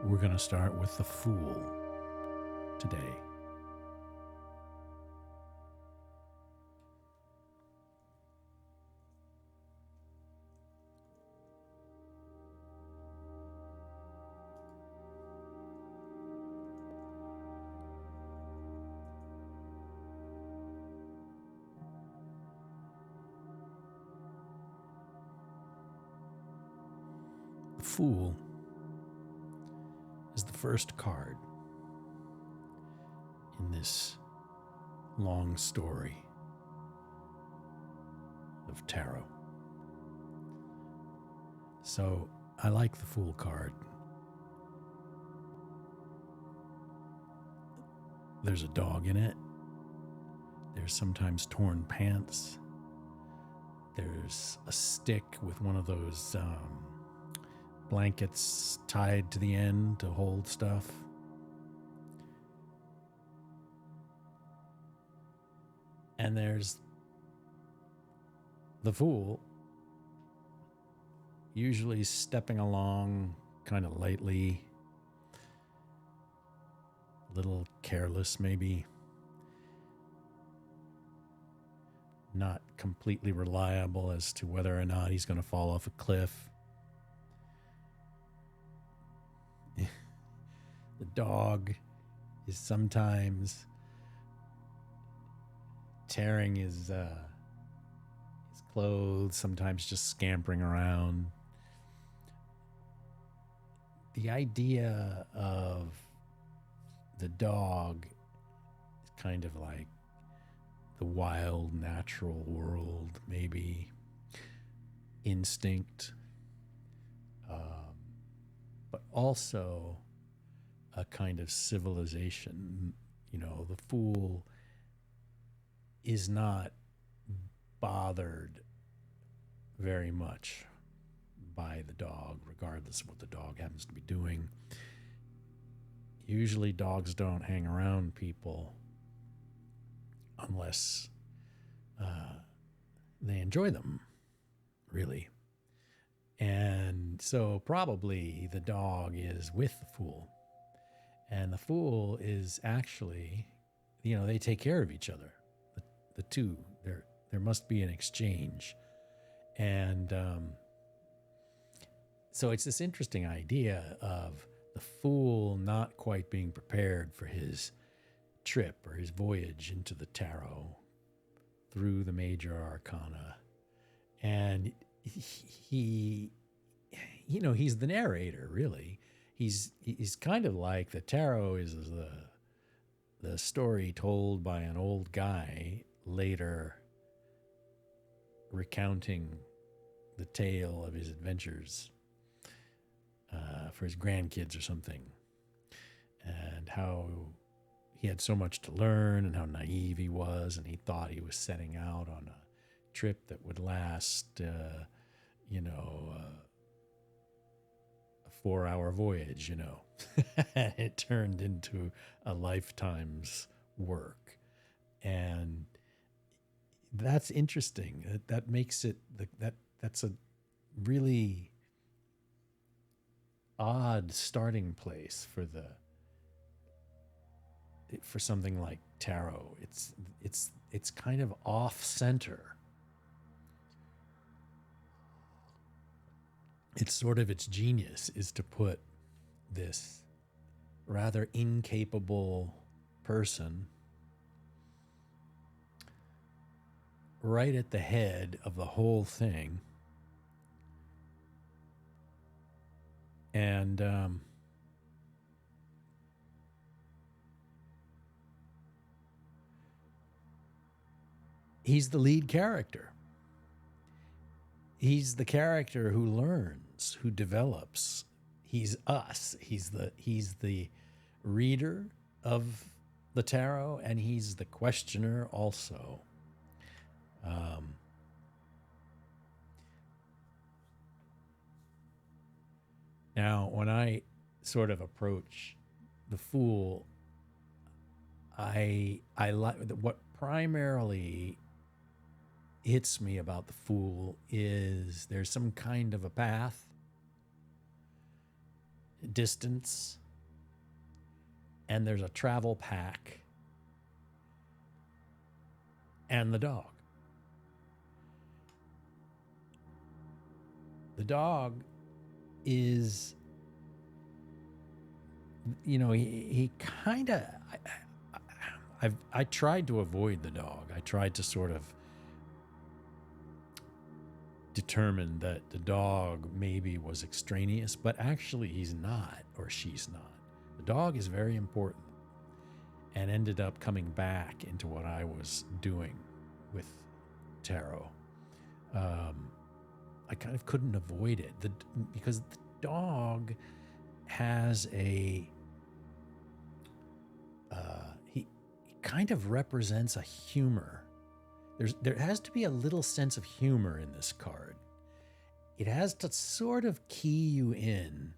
We're going to start with the Fool today. The Fool is the first card in this long story of tarot. So I like the Fool card. There's a dog in it. There's sometimes torn pants. There's a stick with one of those blankets tied to the end to hold stuff. And there's the Fool, usually stepping along kind of lightly, a little careless maybe, not completely reliable as to whether or not he's going to fall off a cliff. The dog is sometimes tearing his clothes, sometimes just scampering around. The idea of the dog is kind of like the wild, natural world, maybe instinct, but also a kind of civilization. You know, the Fool is not bothered very much by the dog, regardless of what the dog happens to be doing. Usually dogs don't hang around people unless they enjoy them, really. And so probably the dog is with the Fool. And the Fool is actually, they take care of each other. The two, there must be an exchange. And so it's this interesting idea of the Fool not quite being prepared for his trip or his voyage into the tarot through the major arcana. And he he's the narrator, really. He's kind of like the tarot is the story told by an old guy later recounting the tale of his adventures for his grandkids or something, and how he had so much to learn and how naive he was, and he thought he was setting out on a trip that would last, a 4-hour voyage, It turned into a lifetime's work. And that's interesting. That makes it, that's a really odd starting place for something like tarot. It's kind of off center. It's sort of its genius is to put this rather incapable person right at the head of the whole thing. And he's the lead character. He's the character who learns, who develops. He's us. He's the reader of the tarot, and he's the questioner also. Now, when I sort of approach the Fool, I like what primarily hits me about the Fool is there's some kind of a path, distance, and there's a travel pack, and the dog. The dog is, he kind of, I tried to avoid the dog. I tried to sort of determine that the dog maybe was extraneous, but actually he's not, or she's not. The dog is very important and ended up coming back into what I was doing with tarot. I kind of couldn't avoid it because the dog has he kind of represents a humor. There has to be a little sense of humor in this card. It has to sort of key you in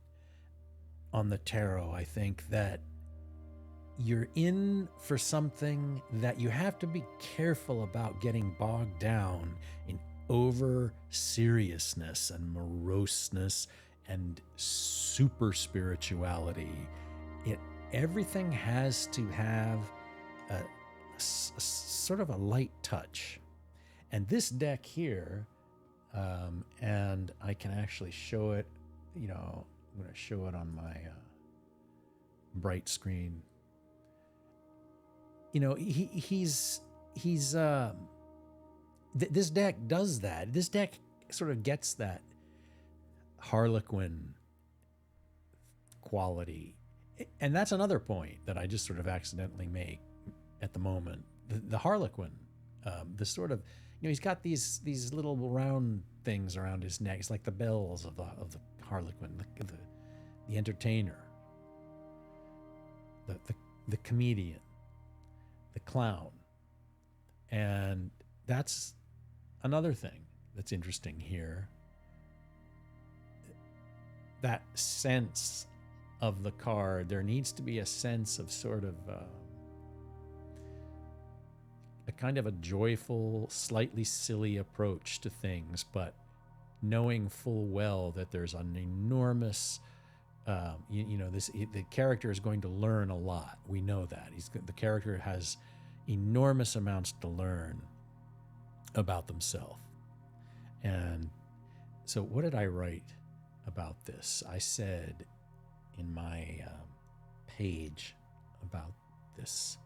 on the tarot, I think, that you're in for something that you have to be careful about getting bogged down in over seriousness and moroseness and super spirituality. Everything has to have a sort of a light touch. And this deck here, and I can actually show it, I'm going to show it on my bright screen. This deck does that. This deck sort of gets that Harlequin quality. And that's another point that I just sort of accidentally make at the moment. The Harlequin, the sort of, he's got these little round things around his neck. It's like the bells of the Harlequin, the entertainer, the comedian, the clown. And that's another thing that's interesting here. That sense of the card, there needs to be a sense of sort of a kind of a joyful, slightly silly approach to things, but knowing full well that there's an enormous, the character is going to learn a lot. We know that the character has enormous amounts to learn about themselves. And so, what did I write about this? I said in my page about this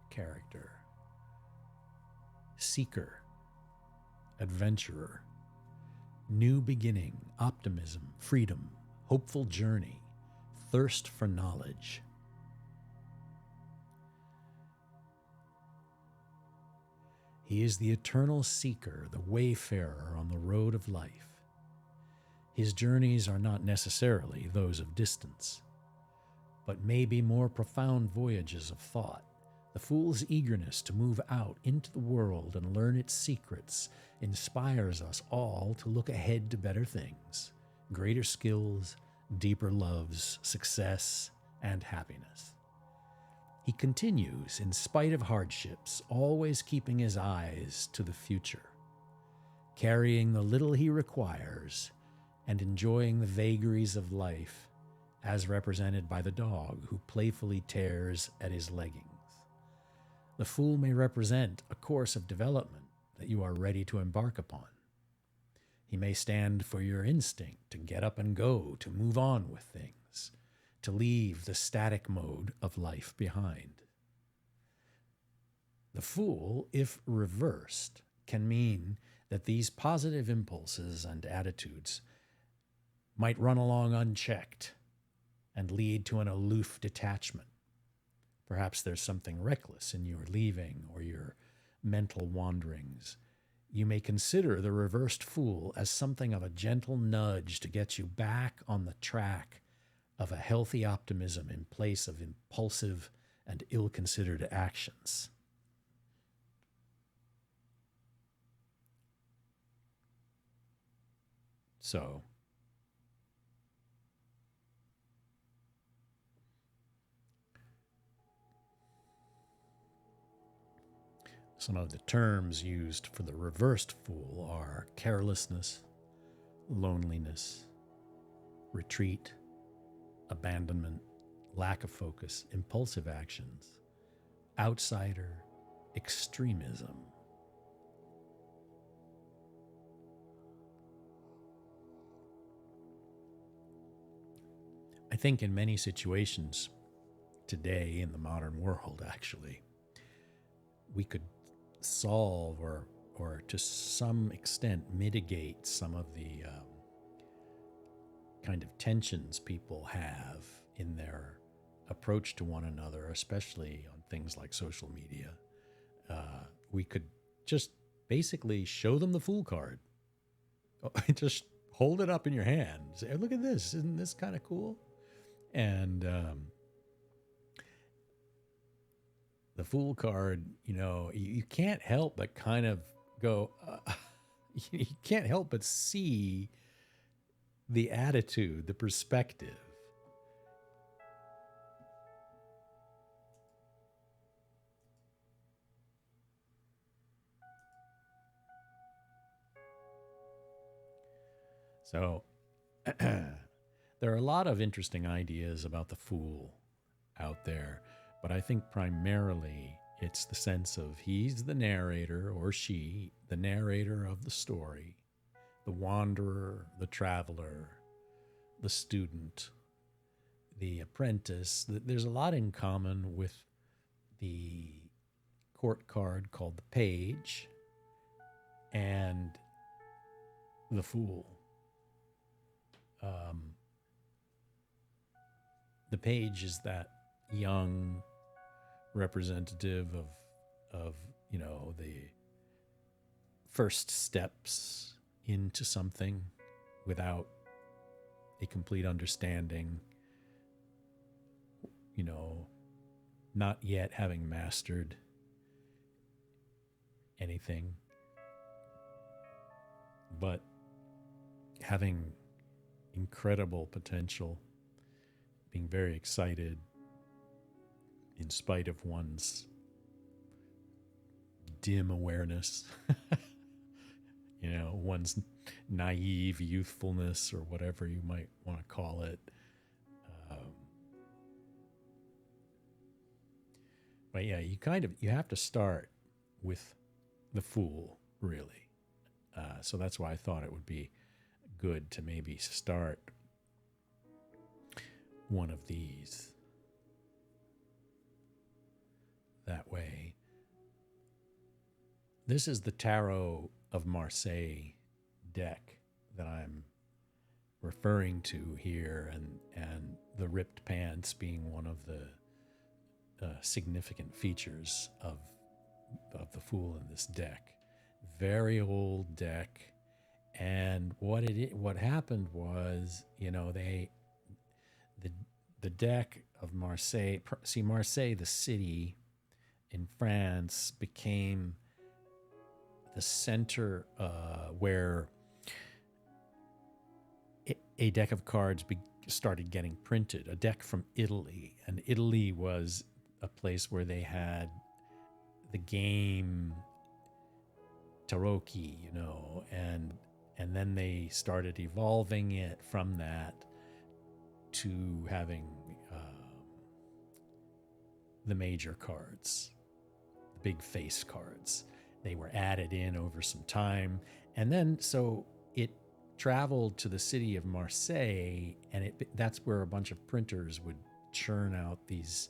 character: seeker, adventurer, new beginning, optimism, freedom, hopeful journey, thirst for knowledge. He is the eternal seeker, the wayfarer on the road of life. His journeys are not necessarily those of distance, but may be more profound voyages of thought. The fool's eagerness to move out into the world and learn its secrets inspires us all to look ahead to better things, greater skills, deeper loves, success, and happiness. He continues, in spite of hardships, always keeping his eyes to the future, carrying the little he requires and enjoying the vagaries of life as represented by the dog who playfully tears at his leggings. The fool may represent a course of development that you are ready to embark upon. He may stand for your instinct to get up and go, to move on with things, to leave the static mode of life behind. The fool, if reversed, can mean that these positive impulses and attitudes might run along unchecked and lead to an aloof detachment. Perhaps there's something reckless in your leaving or your mental wanderings. You may consider the reversed fool as something of a gentle nudge to get you back on the track of a healthy optimism in place of impulsive and ill-considered actions. So, some of the terms used for the reversed fool are carelessness, loneliness, retreat, abandonment, lack of focus, impulsive actions, outsider extremism. I think in many situations today in the modern world, actually, we could solve or to some extent mitigate some of the kind of tensions people have in their approach to one another, especially on things like social media. We could just basically show them the Fool card. Just hold it up in your hand. Say, look at this. Isn't this kind of cool? And the Fool card, you can't help but kind of go, you can't help but see the attitude, the perspective. So there are a lot of interesting ideas about the Fool out there, but I think primarily it's the sense of he's the narrator, or she, the narrator of the story, the wanderer, the traveler, the student, the apprentice. There's a lot in common with the court card called the Page and the Fool. The Page is that young representative of the first steps into something without a complete understanding, not yet having mastered anything, but having incredible potential, being very excited in spite of one's dim awareness, one's naive youthfulness, or whatever you might want to call it. But yeah, you have to start with the Fool, really. So that's why I thought it would be good to maybe start one of these that way. This is the Tarot of Marseille deck that I'm referring to here, and the ripped pants being one of the significant features of the Fool in this deck. Very old deck, and what happened was, the deck of Marseille. See, Marseille, the city in France, became the center where a deck of cards started getting printed. A deck from Italy, and Italy was a place where they had the game tarocchi, and then they started evolving it from that to having the major cards, the big face cards. They were added in over some time, and then so it traveled to the city of Marseille, and that's where a bunch of printers would churn out these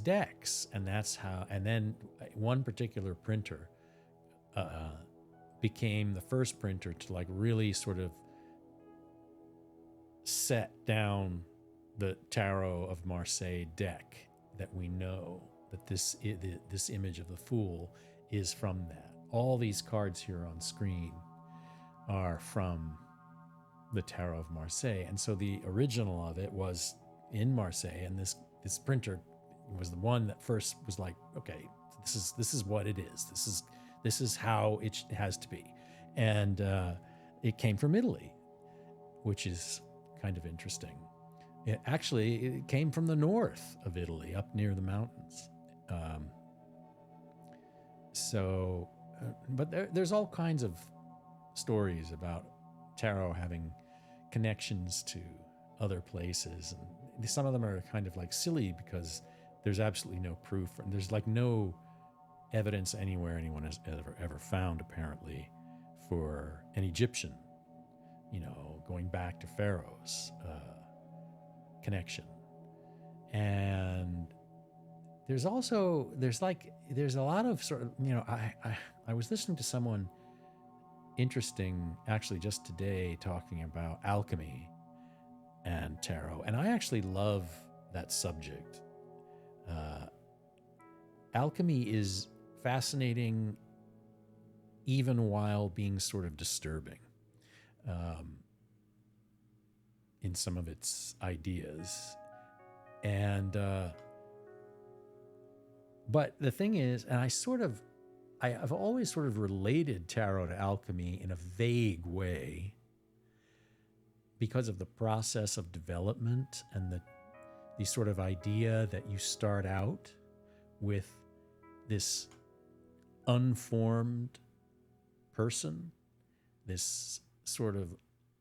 decks, and that's how. And then one particular printer became the first printer to really sort of set down the Tarot of Marseille deck that we know that this image of the Fool is from that. All these cards here on screen are from the Tarot of Marseille, and so the original of it was in Marseille, and this printer was the one that first was like, okay, this is what it is. This is how it has to be, and it came from Italy, which is kind of interesting. It came from the north of Italy, up near the mountains. But there's all kinds of stories about tarot having connections to other places, and some of them are kind of like silly because there's absolutely no proof, and there's like no evidence anywhere anyone has ever found apparently for an Egyptian, going back to Pharaoh's connection. And there's a lot of sort of, I was listening to someone interesting actually just today talking about alchemy and tarot, and I actually love that subject. Alchemy is fascinating even while being sort of disturbing in some of its ideas. And but the thing is, and I've always sort of related tarot to alchemy in a vague way because of the process of development and the sort of idea that you start out with this unformed person, this sort of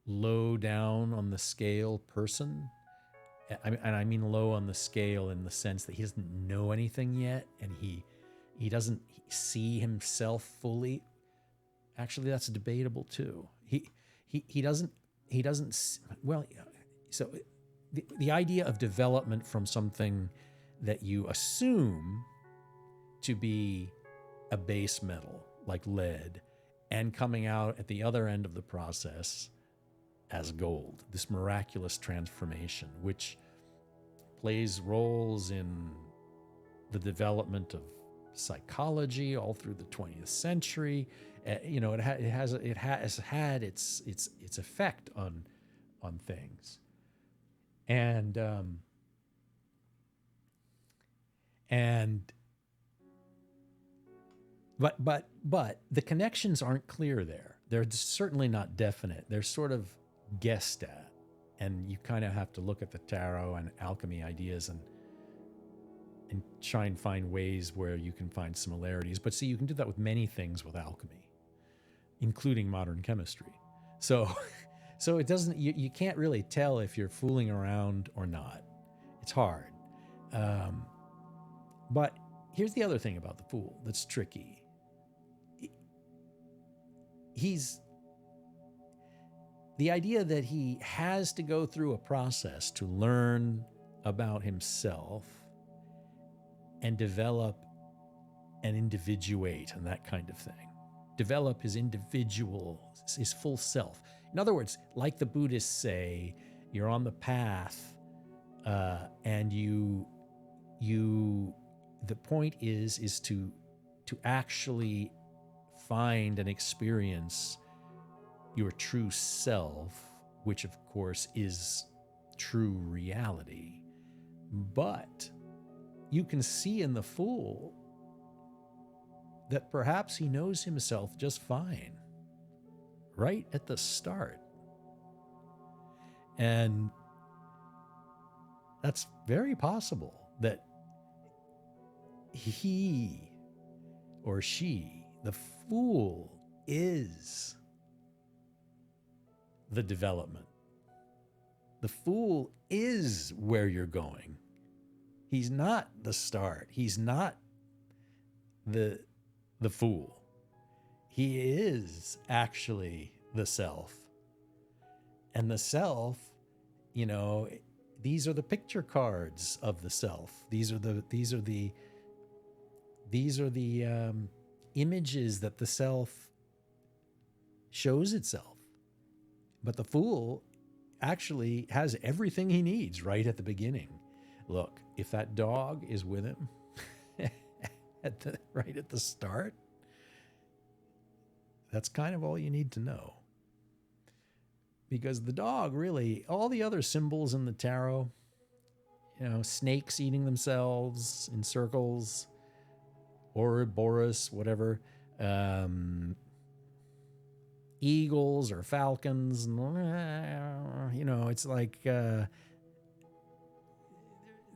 low down on the scale person. And I mean low on the scale in the sense that he doesn't know anything yet, and he doesn't see himself fully. Actually, that's debatable too. He doesn't. Well, so the idea of development from something that you assume to be a base metal like lead, and coming out at the other end of the process as gold, this miraculous transformation, which plays roles in the development of psychology all through the 20th century. It has had its effect on things, and but the connections aren't clear there. They're certainly not definite. They're sort of guessed at, and you kind of have to look at the tarot and alchemy ideas and try and find ways where you can find similarities. But see, you can do that with many things with alchemy, including modern chemistry. So it doesn't. You can't really tell if you're fooling around or not. It's hard. But here's the other thing about the Fool that's tricky. The idea that he has to go through a process to learn about himself and develop and individuate and that kind of thing. Develop his his full self. In other words, like the Buddhists say, you're on the path, and the point is to actually find and experience your true self, which of course is true reality. But you can see in the Fool that perhaps he knows himself just fine right at the start. And that's very possible that he or she, the Fool, is the development. The Fool is where you're going. He's not the start. He's not the Fool. He is actually the self. And the self, these are the picture cards of the self. These are the images that the self shows itself. But the Fool actually has everything he needs right at the beginning. Look, if that dog is with him right at the start, that's kind of all you need to know. Because the dog, really, all the other symbols in the tarot, snakes eating themselves in circles, Ouroboros, whatever, eagles or falcons, it's like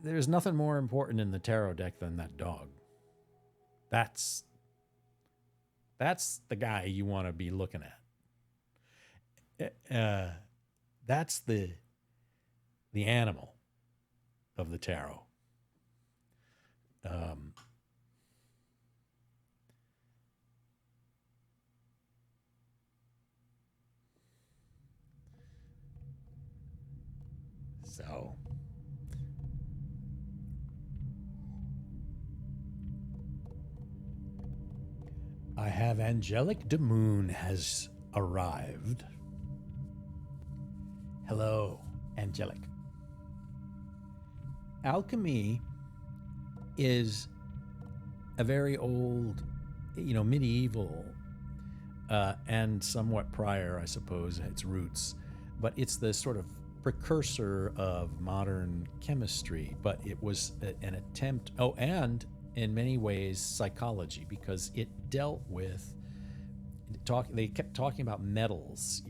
there's nothing more important in the tarot deck than that dog. That's the guy you want to be looking at. That's the the animal of the tarot. Um, so I have Angelic de Moon has arrived. Hello, Angelic. Alchemy is a very old, medieval and somewhat prior, I suppose, its roots, but it's the sort of precursor of modern chemistry. But it was an attempt, and in many ways psychology, because it dealt with they kept talking about metals,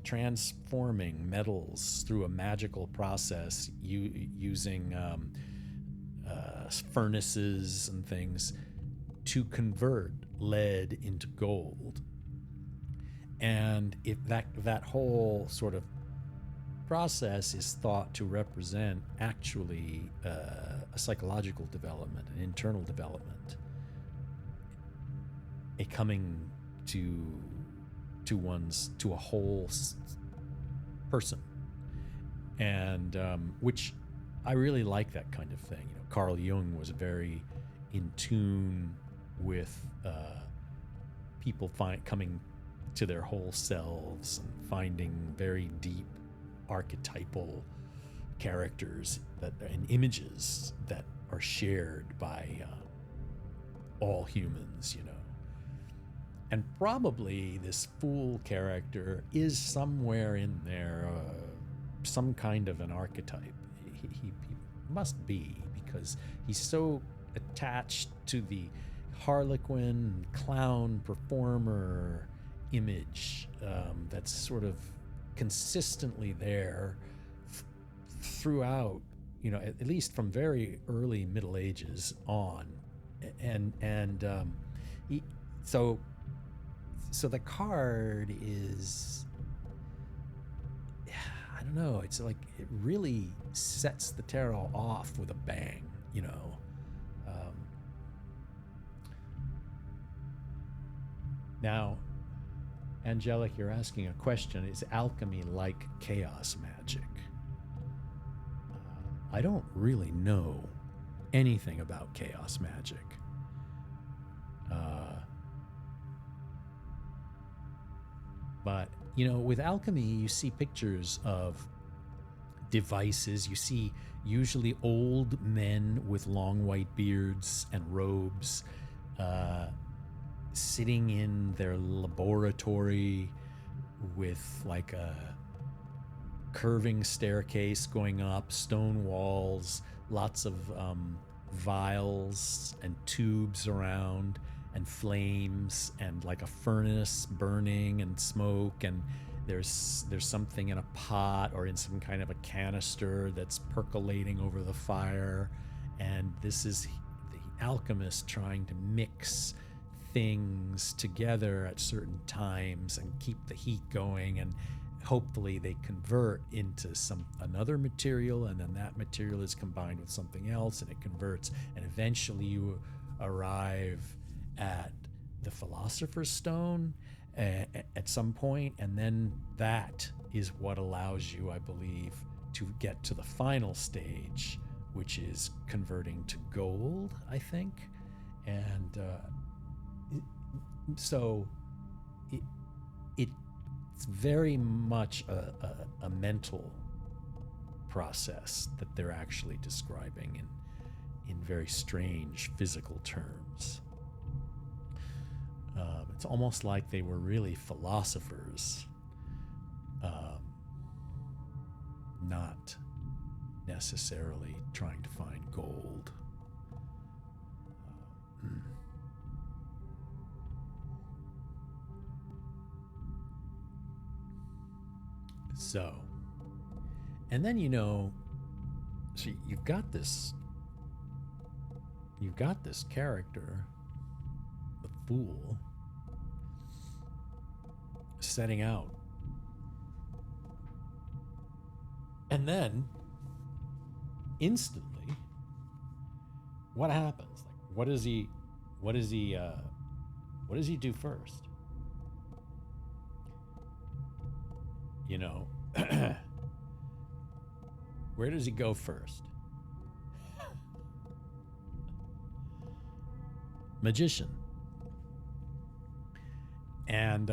transforming metals through a magical process using furnaces and things to convert lead into gold. And if that whole sort of process is thought to represent actually a psychological development, an internal development, a coming to a whole person, and which I really like that kind of thing. Carl Jung was very in tune with people coming to their whole selves and finding very deep archetypal characters and images that are shared by all humans, And probably this fool character is somewhere in there, some kind of an archetype. He must be, because he's so attached to the harlequin, clown, performer image that's sort of consistently there throughout, at least from very early Middle Ages on. So the card is, I don't know, it's like it really sets the tarot off with a bang, Now, Angelic, you're asking a question. Is alchemy like chaos magic? I don't really know anything about chaos magic. But, with alchemy, you see pictures of devices. You see usually old men with long white beards and robes sitting in their laboratory with like a curving staircase going up, stone walls, lots of vials and tubes around, and flames, and like a furnace burning and smoke, and there's something in a pot or in some kind of a canister that's percolating over the fire, and this is the alchemist trying to mix things together at certain times and keep the heat going, and hopefully they convert into another material, and then that material is combined with something else and it converts, and eventually you arrive at the Philosopher's Stone at some point, and then that is what allows you, I believe, to get to the final stage, which is converting to gold, I think. And so it's very much a mental process that they're actually describing in very strange physical terms. It's almost like they were really philosophers, not necessarily trying to find gold. So, and then so you've got this character, the fool, setting out And then instantly, what happens? Like, what does he do first? You know, where does he go first? Magician. And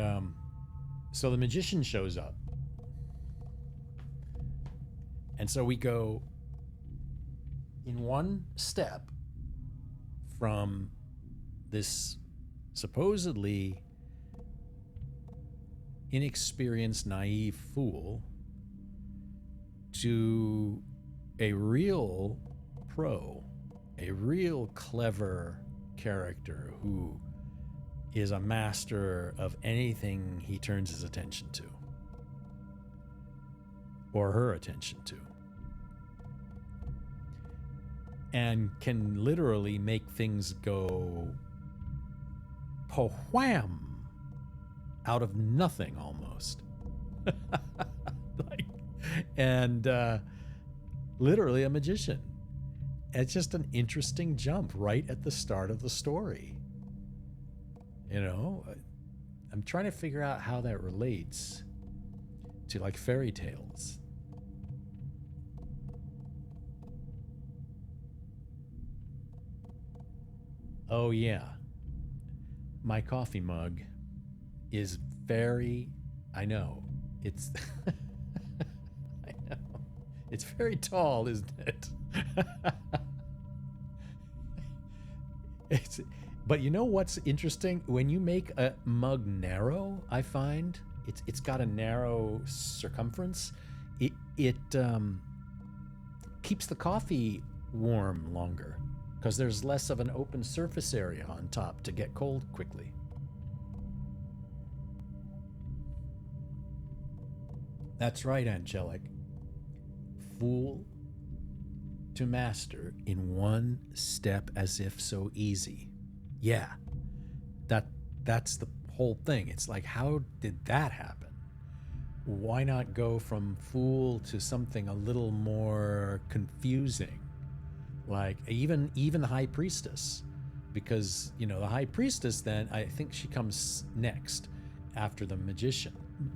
so the magician shows up. And so we go in one step from this supposedly inexperienced, naive fool to a real pro, a real clever character who is a master of anything he turns his attention to, or her attention to, and can literally make things go po-wham out of nothing almost. Literally a magician. It's just an interesting jump right at the start of the story. You know, I'm trying to figure out how that relates to like fairy tales. Oh yeah, my coffee mug is very, I know, it's, I know, it's very tall, isn't it? But you know what's interesting? When you make a mug narrow, I find it's got a narrow circumference. It keeps the coffee warm longer because there's less of an open surface area on top to get cold quickly. That's right, Angelic. Fool to master in one step as if so easy. Yeah, that's the whole thing. It's like, how did that happen? Why not go from fool to something a little more confusing? Like even the high priestess, because the high priestess, then I think she comes next after the magician.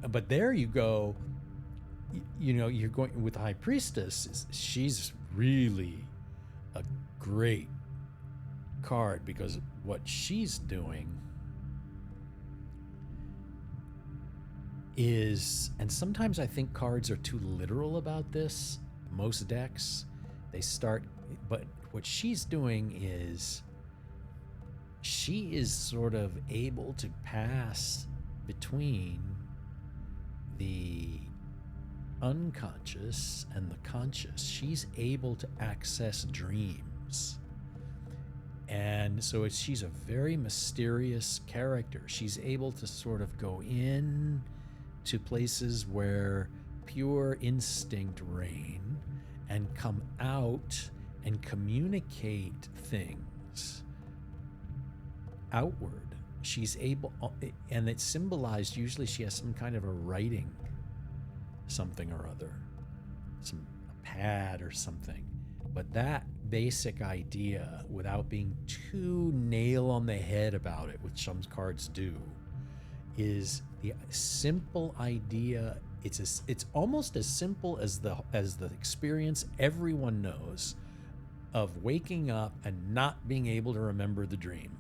But there you go. You're going with the high priestess. She's really a great card because what she's doing is, and sometimes I think cards are too literal about this. Most decks, they start, but what she's doing is she is sort of able to pass between the unconscious and the conscious. She's able to access dreams. And so she's a very mysterious character. She's able to sort of go in to places where pure instinct reign and come out and communicate things outward. She's able, and it's symbolized, usually she has some kind of a writing, something or other, a pad or something. But that basic idea, without being too nail on the head about it, which some cards do, is the simple idea. It's almost as simple as the experience everyone knows of waking up and not being able to remember the dream,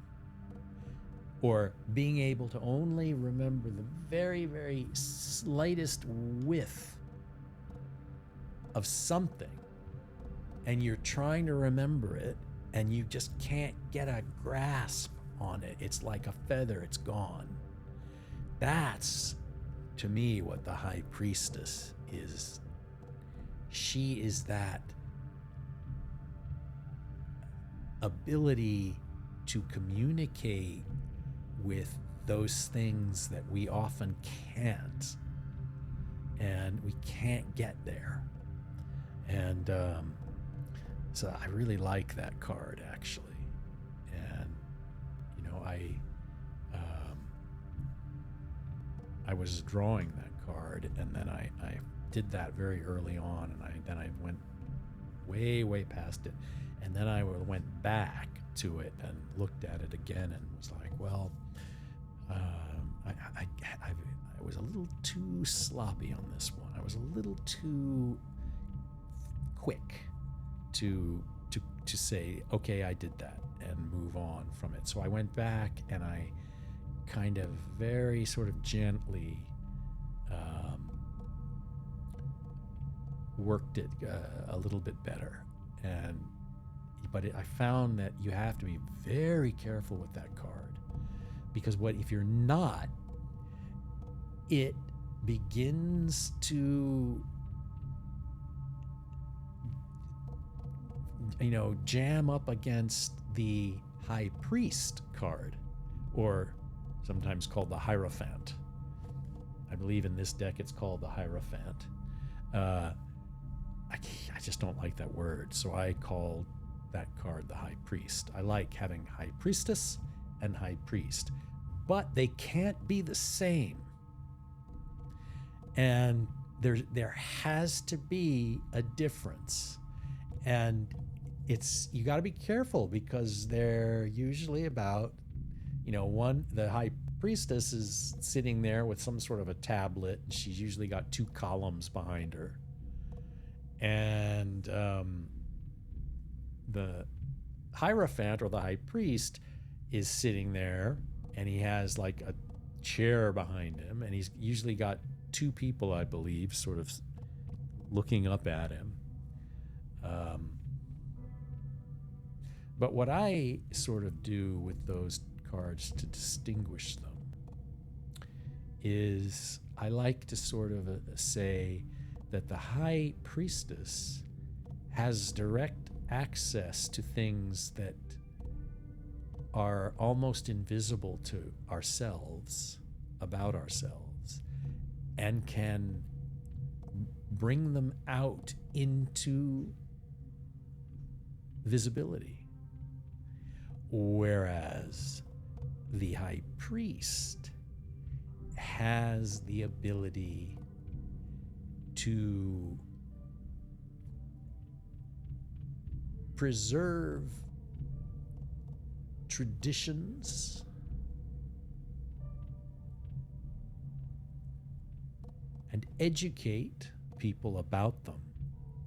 or being able to only remember the very, very slightest whiff of something, and you're trying to remember it and you just can't get a grasp on it. It's like a feather, it's gone. That's, to me, what the high priestess is. She is that ability to communicate with those things that we often can't, and we can't get there. And so I really like that card, actually. And I was drawing that card, and then I did that very early on, and then I went way past it, and then I went back to it and looked at it again and was like, well, I was a little too sloppy on this one. I was a little too quick to say, okay, I did that, and move on from it. So I went back and I kind of very sort of gently worked it a little bit better. But I found that you have to be very careful with that card, because if you're not, it begins to jam up against the High Priest card, or sometimes called the Hierophant. I believe in this deck it's called the Hierophant. I just don't like that word, so I called that card the High Priest. I like having High Priestess and High Priest, but they can't be the same. And there has to be a difference. And you got to be careful, because they're usually about, the High Priestess is sitting there with some sort of a tablet, and she's usually got 2 columns behind her. And the Hierophant, or the High Priest, is sitting there, and he has like a chair behind him, and he's usually got 2 people, I believe, sort of looking up at him. But what I sort of do with those cards to distinguish them is I like to sort of say that the High Priestess has direct access to things that are almost invisible to ourselves, about ourselves, and can bring them out into visibility. Whereas the High Priest has the ability to preserve traditions and educate people about them,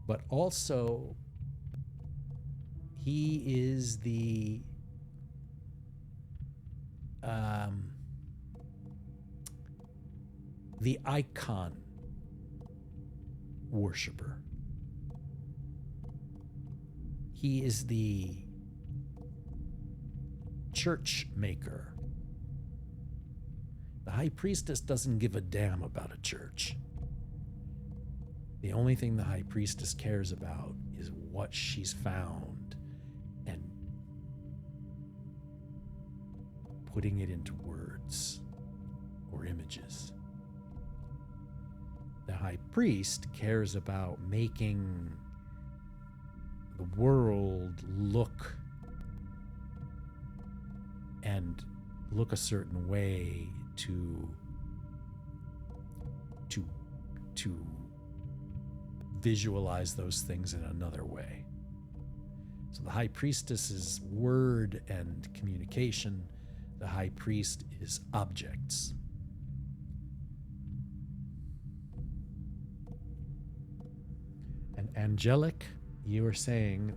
but also he is the icon worshiper. He is the church maker. The High Priestess doesn't give a damn about a church. The only thing the High Priestess cares about is what she's found and putting it into words or images. The High Priest cares about making the world look a certain way to visualize those things in another way. So the High Priestess is word and communication. The High Priest is objects. And angelic, you are saying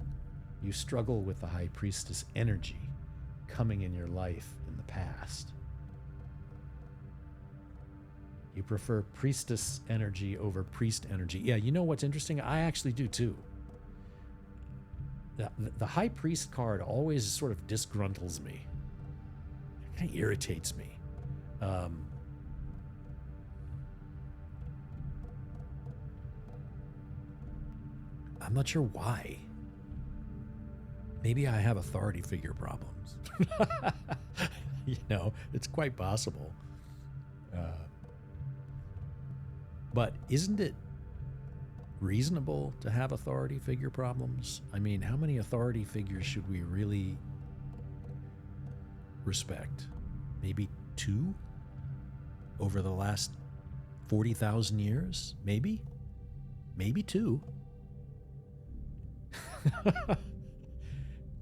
you struggle with the High Priestess energy coming in your life in the past. You prefer priestess energy over priest energy. Yeah, you know what's interesting? I actually do too. The High Priest card always sort of disgruntles me. It kind of irritates me. I'm not sure why. Maybe I have authority figure problems. It's quite possible. But isn't it reasonable to have authority figure problems? I mean, how many authority figures should we really respect? Maybe 2 over the last 40,000 years? Maybe? maybe 2.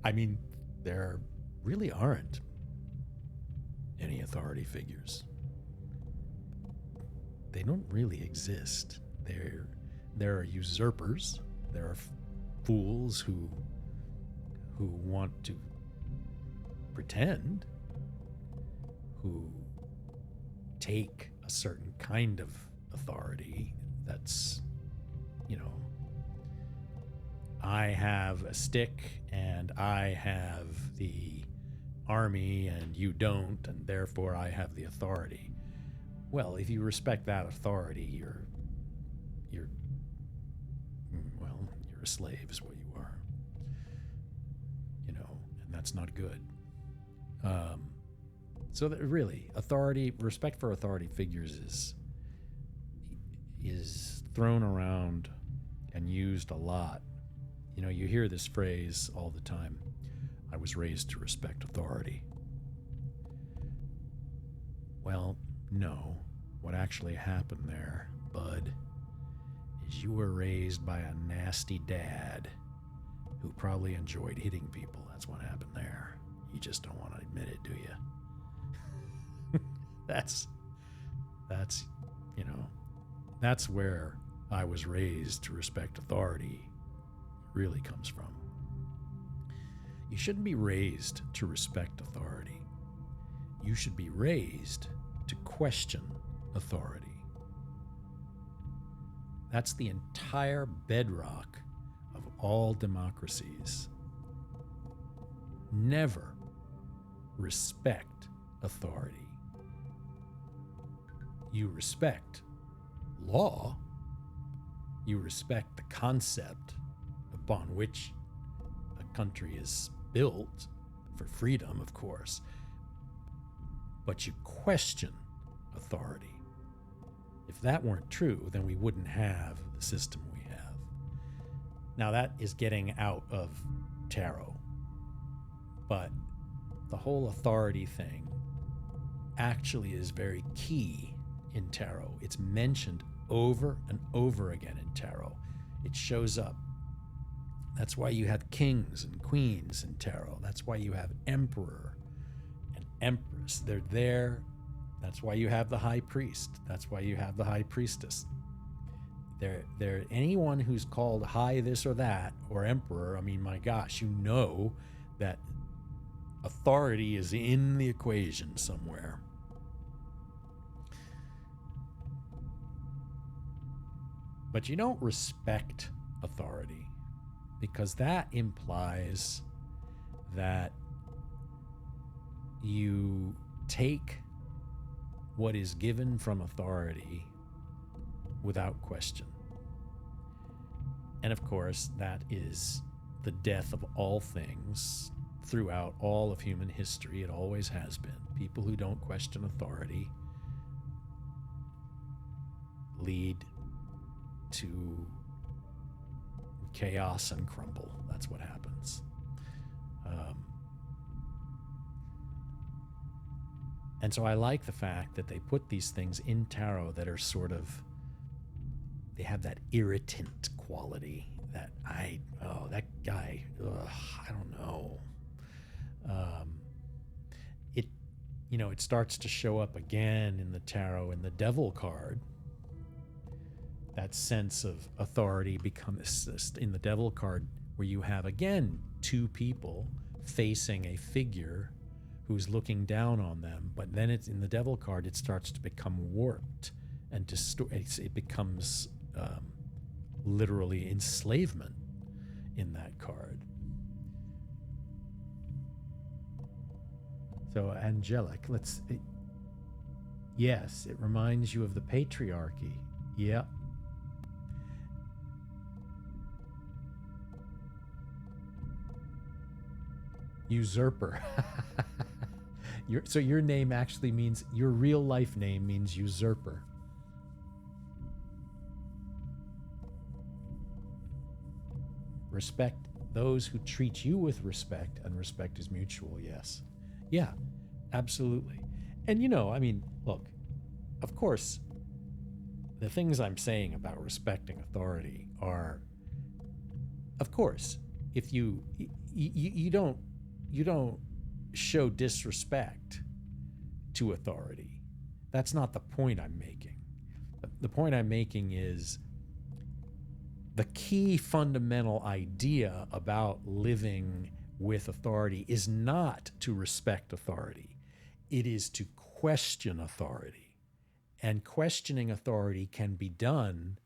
I mean, there really aren't any authority figures. They don't really exist. There are usurpers. There are fools who want to pretend, who take a certain kind of authority that's, I have a stick and I have the army and you don't, and therefore I have the authority. Well, if you respect that authority, you're a slave is what you are. And that's not good. So that really, respect for authority figures is thrown around and used a lot. You hear this phrase all the time. I was raised to respect authority. Well, no. What actually happened there, bud, is you were raised by a nasty dad who probably enjoyed hitting people. That's what happened there. You just don't want to admit it, do you? That's where I was raised to respect authority really comes from. You shouldn't be raised to respect authority. You should be raised to question authority. That's the entire bedrock of all democracies. Never respect authority. You respect law. You respect the concept upon which a country is built for freedom, of course. But you question authority. If that weren't true, then we wouldn't have the system we have. Now, that is getting out of tarot. But the whole authority thing actually is very key in tarot. It's mentioned over and over again in tarot. It shows up. That's why you have kings and queens in tarot. That's why you have emperor and empress. They're there. That's why you have the high priest. That's why you have the high priestess. They're anyone who's called high this or that, or emperor, I mean, my gosh, you know that authority is in the equation somewhere. But you don't respect authority, because that implies that you take what is given from authority without question. And of course, that is the death of all things throughout all of human history. It always has been. People who don't question authority lead to chaos and crumble. That's what happens. And so I like the fact that they put these things in tarot that are sort of, they have that irritant quality that that guy, I don't know. It starts to show up again in the tarot in the Devil card. That sense of authority becomes in the Devil card, where you have again 2 people facing a figure who's looking down on them, but then it's in the Devil card, it starts to become warped and it becomes literally enslavement in that card. So angelic, yes, it reminds you of the patriarchy. Yeah. Usurper. So your name actually means, your real life name means usurper. Respect those who treat you with respect, and respect is mutual, yes. Yeah, absolutely. And look, of course, the things I'm saying about respecting authority are, of course, if you don't show disrespect to authority. That's not the point I'm making. The point I'm making is the key fundamental idea about living with authority is not to respect authority. It is to question authority. And questioning authority can be done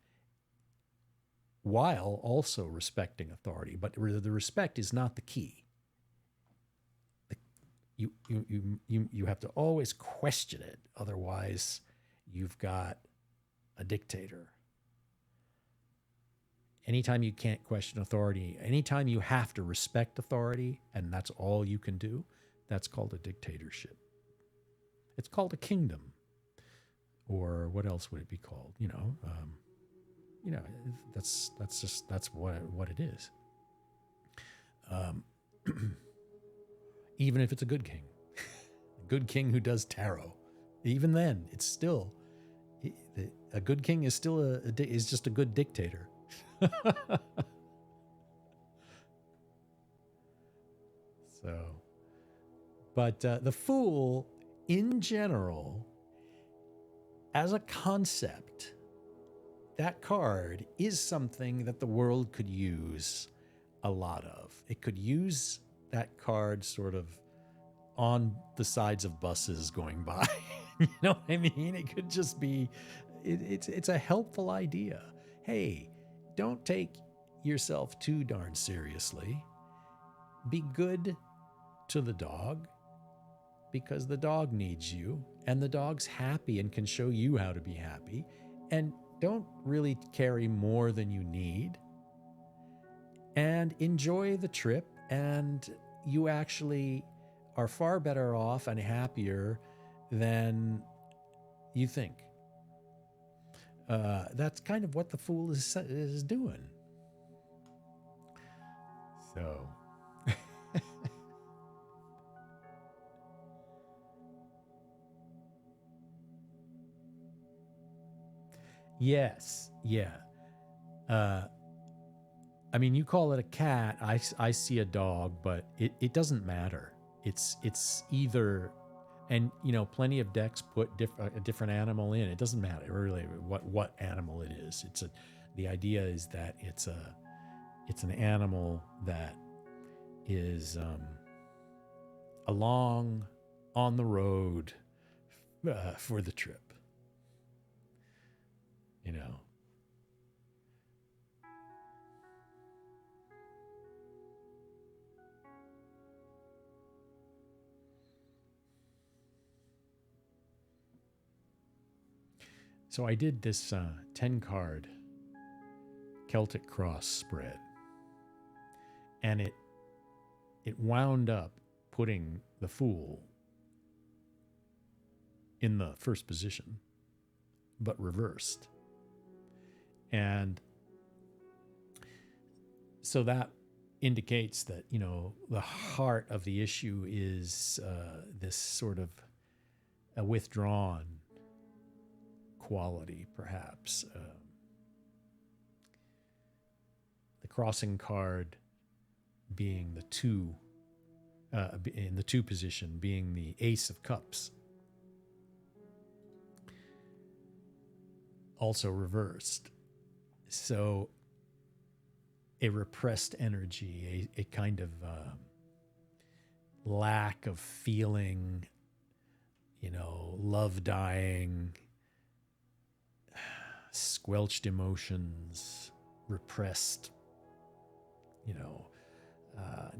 while also respecting authority. But the respect is not the key. You have to always question it. Otherwise, you've got a dictator. Anytime you can't question authority, anytime you have to respect authority, and that's all you can do, that's called a dictatorship. It's called a kingdom. Or what else would it be called? That's what it is. Even if it's a good king, a good king who does tarot, even then, it's still a good king is still is just a good dictator. But the Fool, in general, as a concept, that card is something that the world could use a lot of. It could use that card sort of on the sides of buses going by. You know what I mean? It could just be, it's a helpful idea. Hey, don't take yourself too darn seriously. Be good to the dog because the dog needs you and the dog's happy and can show you how to be happy. And don't really carry more than you need. And enjoy the trip, and you actually are far better off and happier than you think. That's kind of what the Fool is doing. So, yes, yeah. I mean, you call it a cat. I see a dog, but it doesn't matter. It's either, and plenty of decks put a different animal in. It doesn't matter really what animal it is. The idea is that it's an animal that is along on the road for the trip. So I did this 10-card Celtic Cross spread, and it wound up putting the Fool in the first position, but reversed. And so that indicates that, the heart of the issue is this sort of a withdrawn quality, perhaps. The crossing card being the two, in the two position being the Ace of Cups. Also reversed. So a repressed energy, a kind of lack of feeling, love dying, squelched emotions, repressed,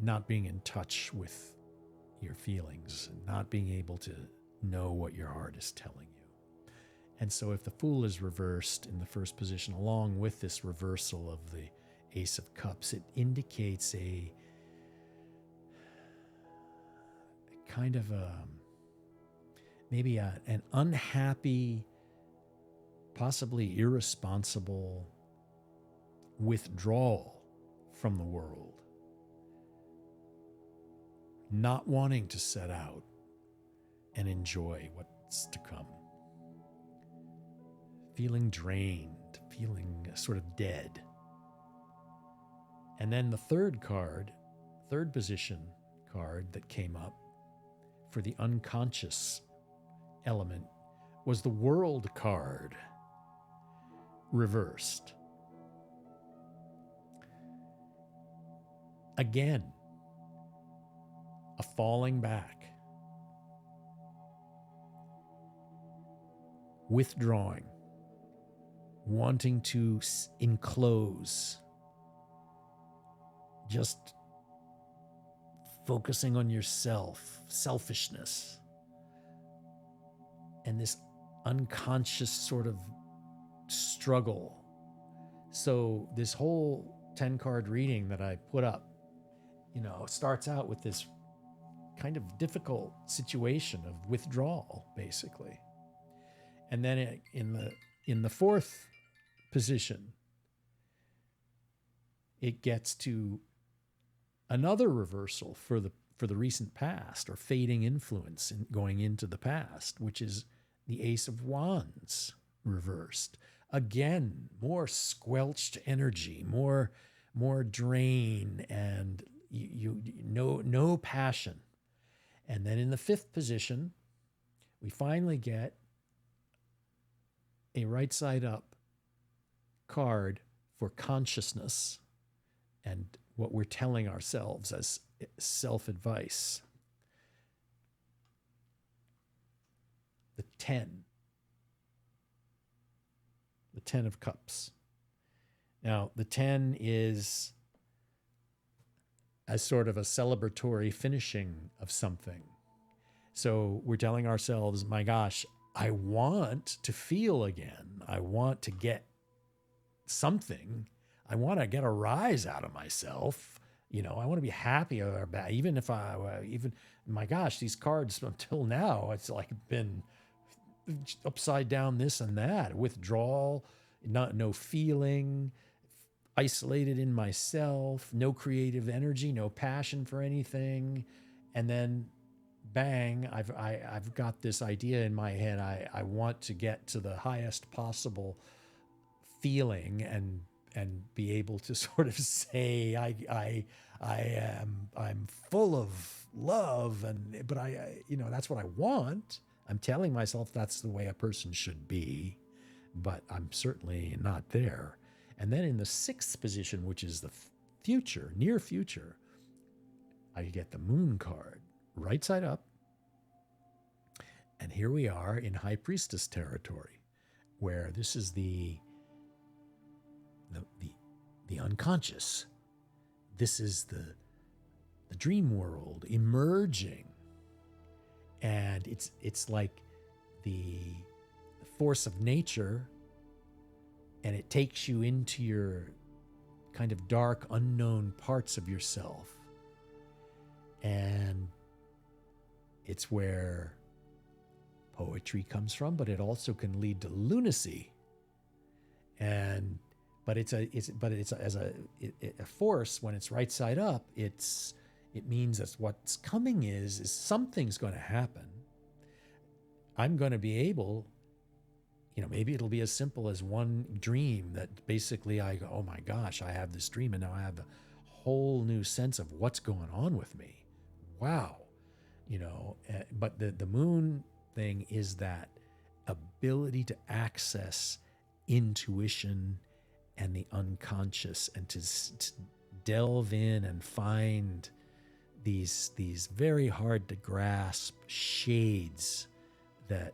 not being in touch with your feelings, not being able to know what your heart is telling you. And so if the Fool is reversed in the first position, along with this reversal of the Ace of Cups, it indicates a kind of maybe an unhappy, possibly irresponsible withdrawal from the world. Not wanting to set out and enjoy what's to come. Feeling drained, feeling sort of dead. And then the third position card that came up for the unconscious element was the world card reversed. Again, a falling back, withdrawing, wanting to enclose, just focusing on yourself, selfishness, and this unconscious sort of struggle. So this whole 10 card reading that I put up, starts out with this kind of difficult situation of withdrawal, basically. And then in the fourth position, it gets to another reversal for the recent past, or fading influence going into the past, which is the Ace of Wands reversed. Again, more squelched energy, more drain, and no passion. And then in the fifth position, we finally get a right side up card for consciousness and what we're telling ourselves as self-advice. The 10 of Cups. Now, the 10 is as sort of a celebratory finishing of something. So we're telling ourselves, my gosh, I want to feel again. I want to get something. I want to get a rise out of myself. I want to be happy or bad. Even if my gosh, these cards until now, it's like been upside down, this and that, withdrawal, no feeling, isolated in myself, no creative energy, no passion for anything. And then bang, I've got this idea in my head. I want to get to the highest possible feeling and be able to sort of say I'm full of love, but that's what I want. I'm telling myself that's the way a person should be, but I'm certainly not there. And then in the sixth position, which is the future, near future, I get the Moon card, right side up. And here we are in High Priestess territory, where this is the unconscious. This is the dream world emerging. And it's like the force of nature, and it takes you into your kind of dark, unknown parts of yourself. And it's where poetry comes from, but it also can lead to lunacy. But it's a force. When it's right side up, it means that what's coming is something's going to happen. I'm going to be able, maybe it'll be as simple as one dream that basically I go, oh my gosh, I have this dream, and now I have a whole new sense of what's going on with me. Wow. But the Moon thing is that ability to access intuition and the unconscious, and to delve in and find these very hard to grasp shades that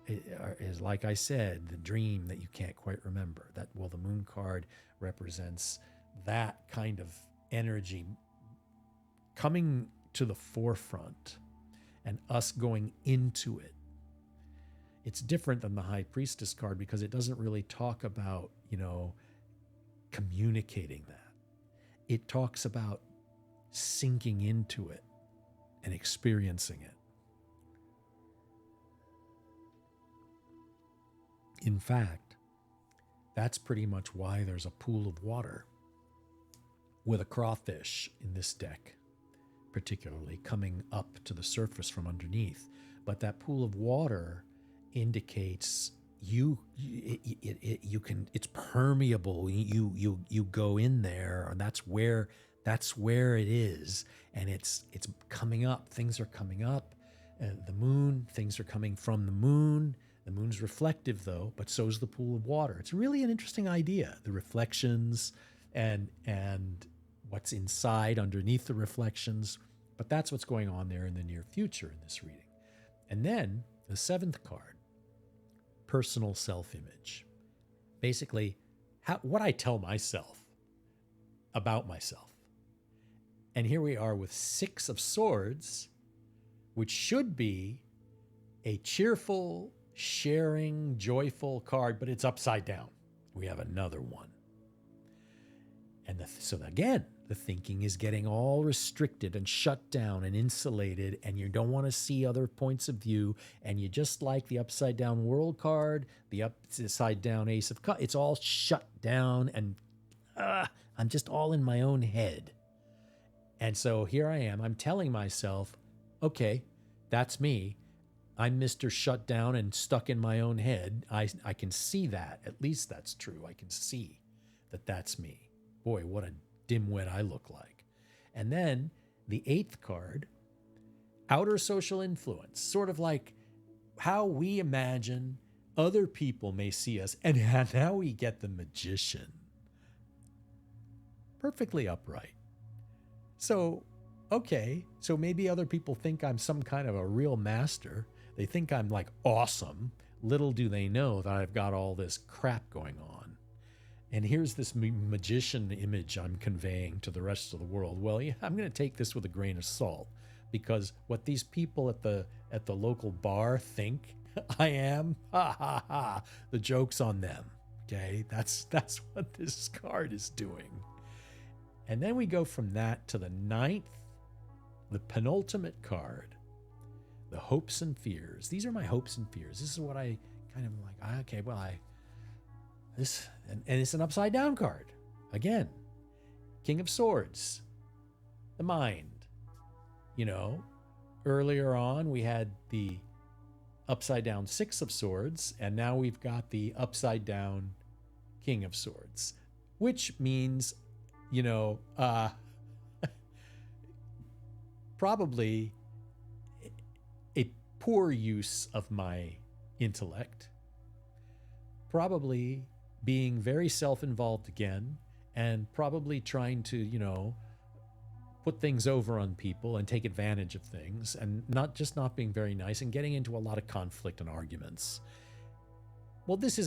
is, like I said, the dream that you can't quite remember. The Moon card represents that kind of energy coming to the forefront and us going into it. It's different than the High Priestess card because it doesn't really talk about, communicating that. It talks about sinking into it and experiencing it. In fact, that's pretty much why there's a pool of water with a crawfish in this deck, particularly coming up to the surface from underneath. But that pool of water indicates you can, it's permeable. You go in there, and that's where it is, and it's coming up. Things are coming up. The moon, things are coming from the moon. The moon's reflective though, but so is the pool of water. It's really an interesting idea. The reflections and what's inside underneath the reflections. But that's what's going on there in the near future in this reading. And then the seventh card, personal self-image. Basically, what I tell myself about myself. And here we are with Six of Swords, which should be a cheerful, sharing, joyful card, but it's upside down. We have another one. And so again, the thinking is getting all restricted and shut down and insulated, and you don't want to see other points of view, and you just like the upside down world card, the upside down ace of cups. It's all shut down, and I'm just all in my own head. And so here I am. I'm telling myself, okay, that's me. I'm Mr. Shut Down and stuck in my own head. I can see that. At least that's true. I can see that that's me. Boy, what a dimwit I look like. And then the eighth card, outer social influence, sort of like how we imagine other people may see us. And now we get the magician. Perfectly upright. So, okay, so maybe other people think I'm some kind of a real master. They think I'm like awesome. Little do they know that I've got all this crap going on. And here's this magician image I'm conveying to the rest of the world. Well, yeah, I'm going to take this with a grain of salt, because what these people at the local bar think I am, ha ha ha, the joke's on them. Okay, that's what this card is doing. And then we go from that to the ninth, the penultimate card, the hopes and fears. These are my hopes and fears. This is what I kind of like, okay, well, and it's an upside down card. Again, King of Swords, the mind. You know, earlier on we had the upside down Six of Swords, and now we've got the upside down King of Swords, which means, you know, probably a poor use of my intellect, probably being very self-involved again, and probably trying to, you know, put things over on people and take advantage of things, and not being very nice, and getting into a lot of conflict and arguments. Well, this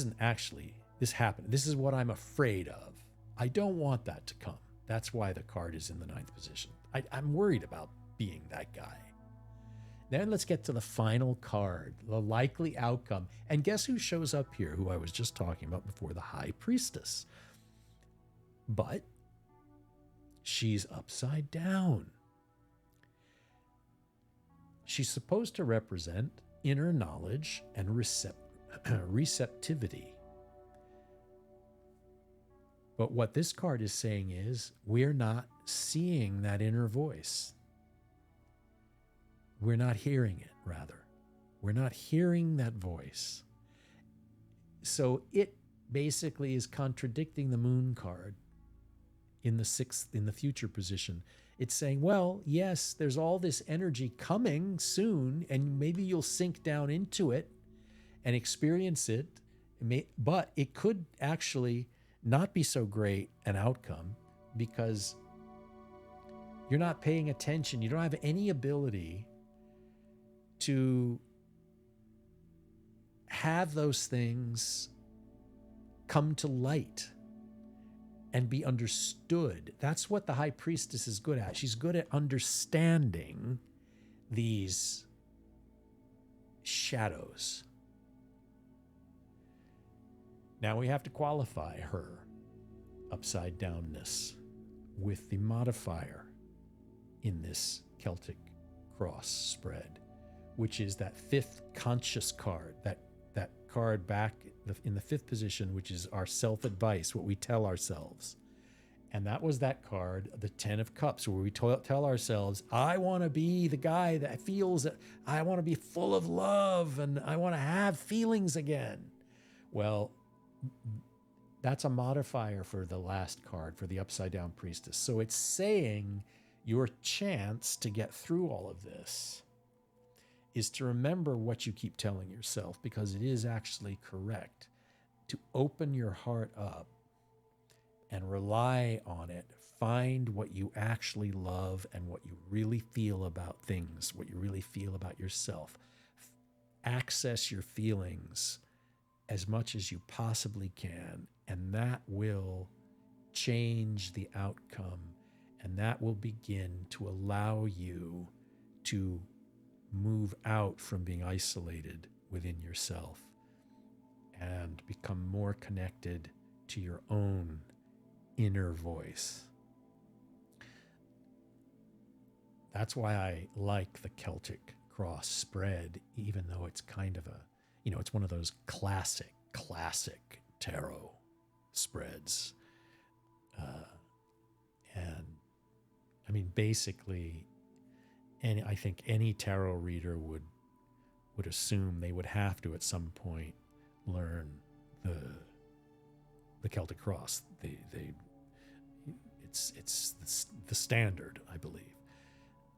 happened. This is what I'm afraid of. I don't want that to come. That's why the card is in the ninth position. I'm worried about being that guy. Then let's get to the final card, the likely outcome. And guess who shows up here, who I was just talking about before? The High Priestess. But she's upside down. She's supposed to represent inner knowledge and receptivity. But what this card is saying is we're not seeing that inner voice. We're not hearing it, rather. We're not hearing that voice. So it basically is contradicting the moon card in the sixth, in the future position. It's saying, well, yes, there's all this energy coming soon, and maybe you'll sink down into it and experience it, but it could actually not be so great an outcome because you're not paying attention. You don't have any ability to have those things come to light and be understood. That's what the High Priestess is good at. She's good at understanding these shadows. Now we have to qualify her upside downness with the modifier in this Celtic cross spread, which is that fifth conscious card, that card back in the fifth position, which is our self-advice, what we tell ourselves. And that was that card, the 10 of Cups, where we tell ourselves, I want to be the guy that feels that I want to be full of love and I want to have feelings again. Well, that's a modifier for the last card, for the upside down priestess. So it's saying your chance to get through all of this is to remember what you keep telling yourself, because it is actually correct, to open your heart up and rely on it. Find what you actually love and what you really feel about things, what you really feel about yourself. Access your feelings as much as you possibly can, and that will change the outcome, and that will begin to allow you to move out from being isolated within yourself and become more connected to your own inner voice. That's why I like the Celtic Cross spread, even though it's kind of it's one of those classic tarot spreads. And I mean, basically, I think any tarot reader would assume they would have to at some point learn the Celtic Cross. It's the standard, I believe.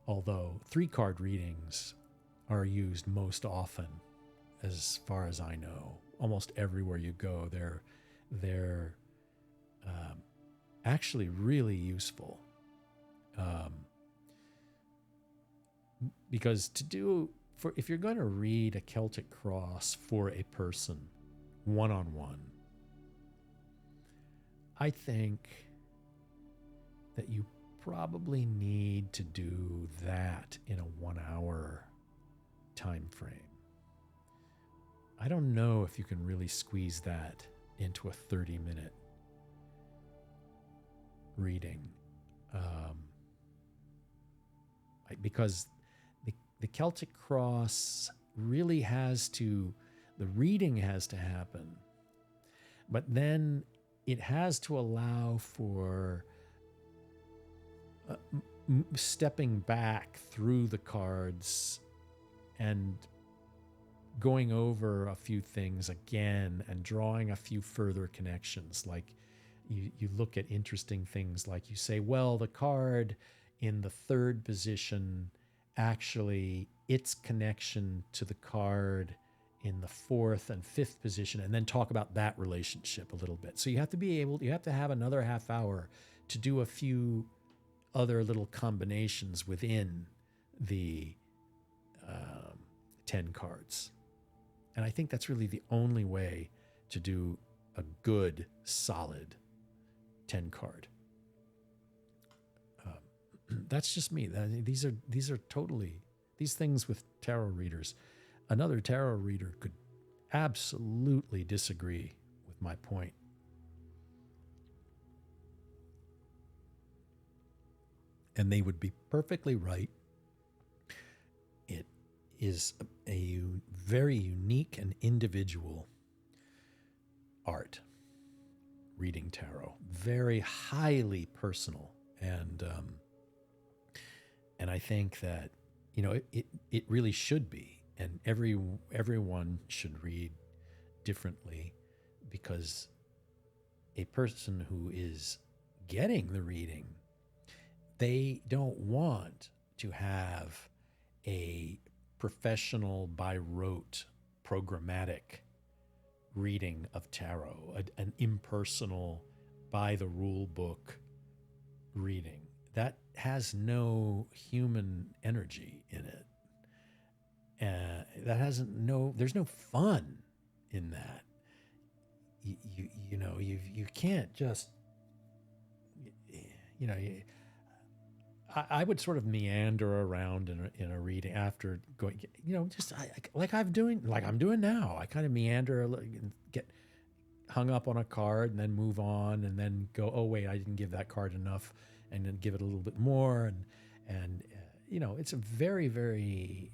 Although 3-card readings are used most often, as far as I know, almost everywhere you go, they're actually really useful. Because if you're going to read a Celtic Cross for a person one-on-one, I think that you probably need to do that in a 1-hour time frame. I don't know if you can really squeeze that into a 30-minute reading, because the Celtic Cross really the reading has to happen, but then it has to allow for stepping back through the cards and going over a few things again and drawing a few further connections. Like you look at interesting things, like you say, well, the card in the 3rd position, actually its connection to the card in the 4th and 5th position, and then talk about that relationship a little bit. So you have to have another half hour to do a few other little combinations within the 10 cards. And I think that's really the only way to do a good, solid 10 card. That's just me. These are totally, these things with tarot readers. Another tarot reader could absolutely disagree with my point. And they would be perfectly right. It is a very unique and individual art, reading tarot. Very highly personal. And I think that, it really should be. And everyone should read differently, because a person who is getting the reading, they don't want to have a professional by rote programmatic reading of tarot, an impersonal by the rule book reading. That has no human energy in it. There's no fun in that. You can't just, I would sort of meander around in a reading after going, like I'm doing now. I kind of meander and get hung up on a card and then move on and then go, oh wait, I didn't give that card enough, and then give it a little bit more. And it's a very, very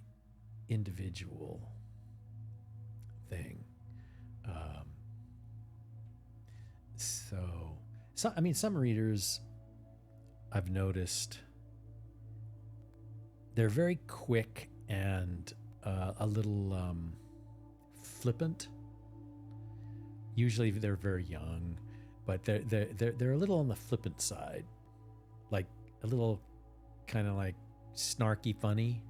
individual thing. Some readers I've noticed, they're very quick and a little flippant Usually they're very young, but they're a little on the flippant side, like a little kind of like snarky funny.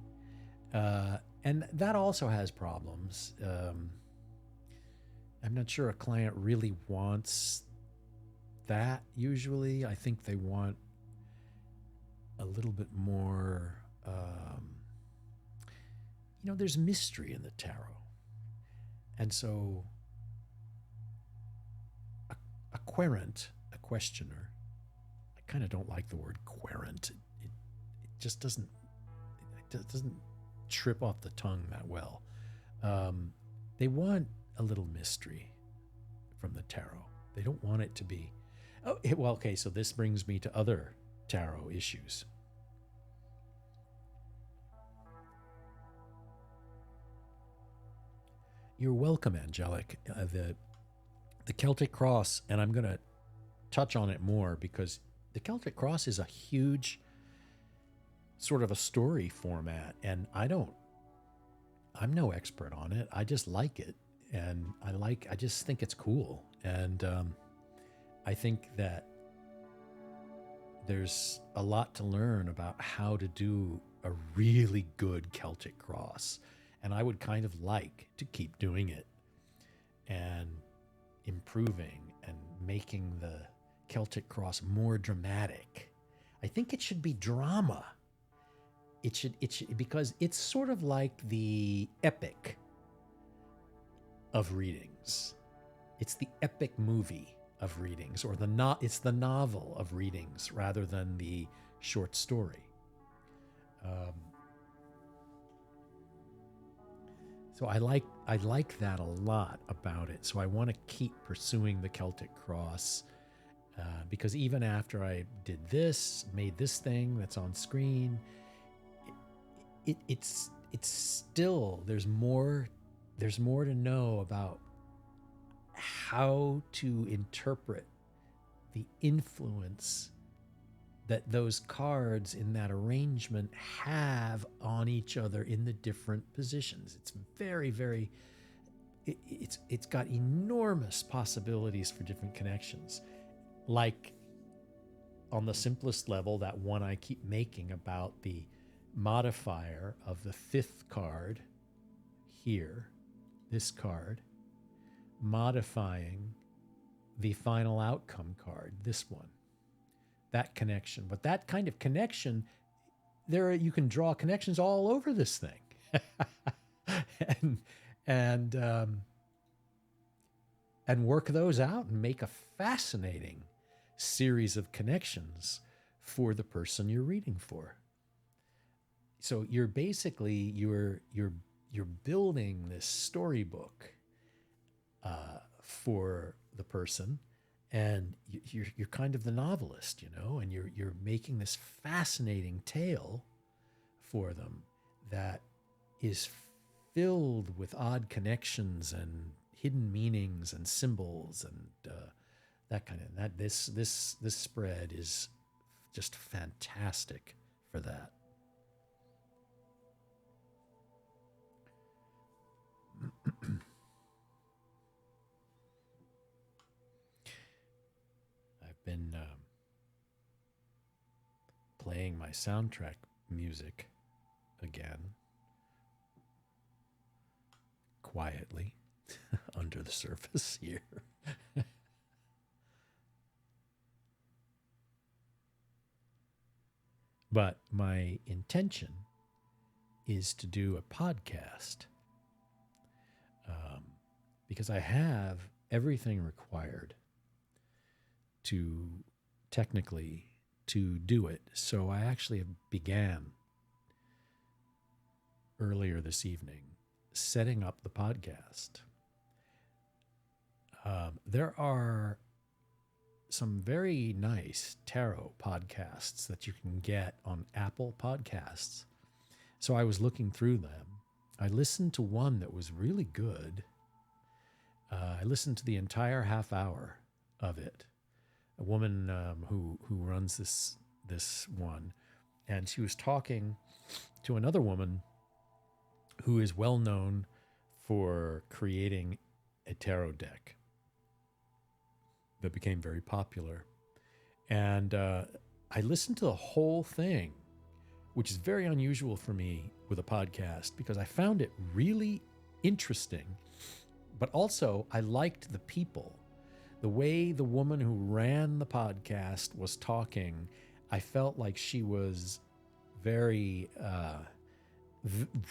And that also has problems. I'm not sure a client really wants that usually. I think they want a little bit more, there's mystery in the tarot. And so a querent, a questioner, I kind of don't like the word querent. It just doesn't, it doesn't trip off the tongue that well. They want a little mystery from the tarot. They don't want it to be, okay, so this brings me to other tarot issues. You're welcome, Angelic. The Celtic Cross, and I'm going to touch on it more because the Celtic Cross is a huge sort of a story format, and I'm no expert on it. I just like it, and I just think it's cool, and I think that there's a lot to learn about how to do a really good Celtic Cross, and I would kind of like to keep doing it and improving and making the Celtic Cross more dramatic. I think it should be drama. It should because it's sort of like the epic of readings. It's the epic movie of readings, or it's the novel of readings rather than the short story. So I like that a lot about it. So I want to keep pursuing the Celtic Cross because even after I did this, made this thing that's on screen, it's still there's more to know about how to interpret the influence that those cards in that arrangement have on each other in the different positions. It's very it's got enormous possibilities for different connections. Like on the simplest level, that one I keep making about the modifier of the fifth card here, this card, modifying the final outcome card, this one. That connection. But that kind of connection, you can draw connections all over this thing. and work those out and make a fascinating series of connections for the person you're reading for. So you're basically you're building this storybook for the person, and you're kind of the novelist, and you're making this fascinating tale for them that is filled with odd connections and hidden meanings and symbols and that kind of that. This spread is just fantastic for that. I've been playing my soundtrack music again, quietly, under the surface here. But my intention is to do a podcast because I have everything required to technically to do it. So I actually began earlier this evening setting up the podcast. There are some very nice tarot podcasts that you can get on Apple Podcasts. So I was looking through them. I listened to one that was really good. I listened to the entire half hour of it. A woman who runs this one, and she was talking to another woman who is well known for creating a tarot deck. that became very popular. And I listened to the whole thing, which is very unusual for me with a podcast because I found it really interesting, but also I liked the people. The way the woman who ran the podcast was talking, I felt like she was very,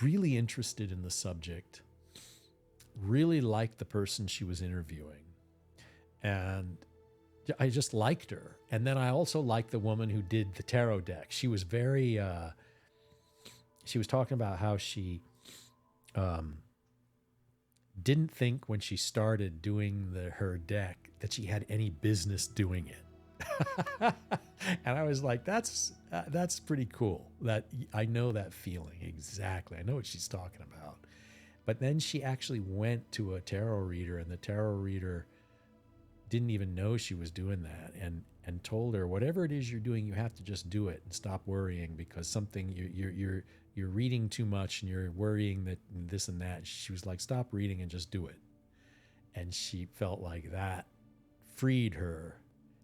really interested in the subject, really liked the person she was interviewing. And I just liked her. And then I also liked the woman who did the tarot deck. She was very, she was talking about how she didn't think when she started doing her deck that she had any business doing it. And I was like, that's pretty cool. That I know that feeling exactly. I know what she's talking about. But then she actually went to a tarot reader, and the tarot reader didn't even know she was doing that, and told her, whatever it is you're doing, you have to just do it and stop worrying, because something you're reading too much and you're worrying that this and that. She was like, stop reading and just do it. And she felt like that freed her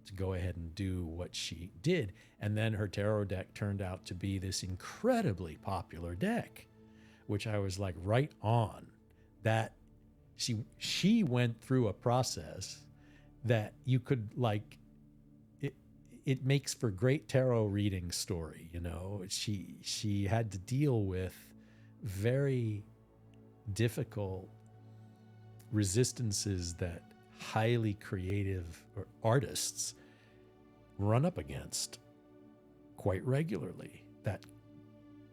to go ahead and do what she did. And then her tarot deck turned out to be this incredibly popular deck, which I was like, right on. That she went through a process that you could, like, it makes for great tarot reading story. You know, she had to deal with very difficult resistances that highly creative artists run up against quite regularly. That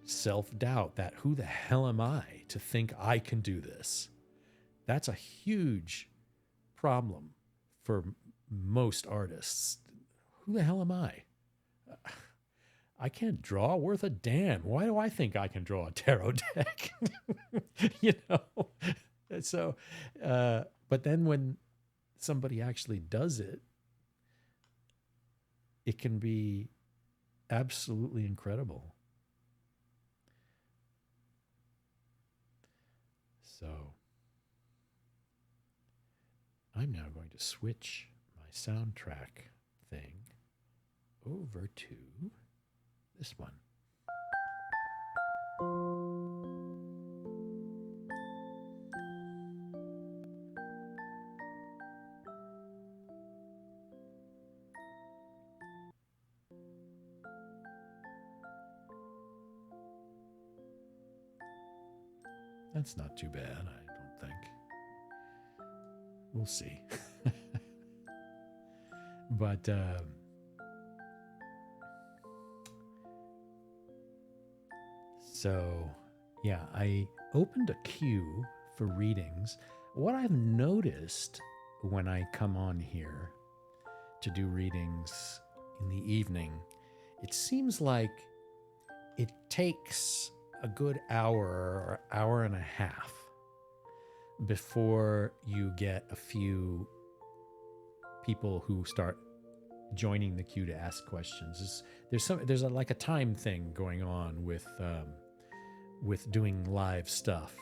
self-doubt, that who the hell am I to think I can do this? That's a huge problem for most artists. Who the hell am I? I can't draw worth a damn. Why do I think I can draw a tarot deck? You know? So, but then when somebody actually does it, it can be absolutely incredible. So I'm now going to switch my soundtrack thing over to this one. That's not too bad, I don't think. We'll see. But so, yeah, I opened a queue for readings. What I've noticed when I come on here to do readings in the evening, it seems like it takes a good hour or hour and a half before you get a few people who start joining the queue to ask questions. There's like a time thing going on with doing live stuff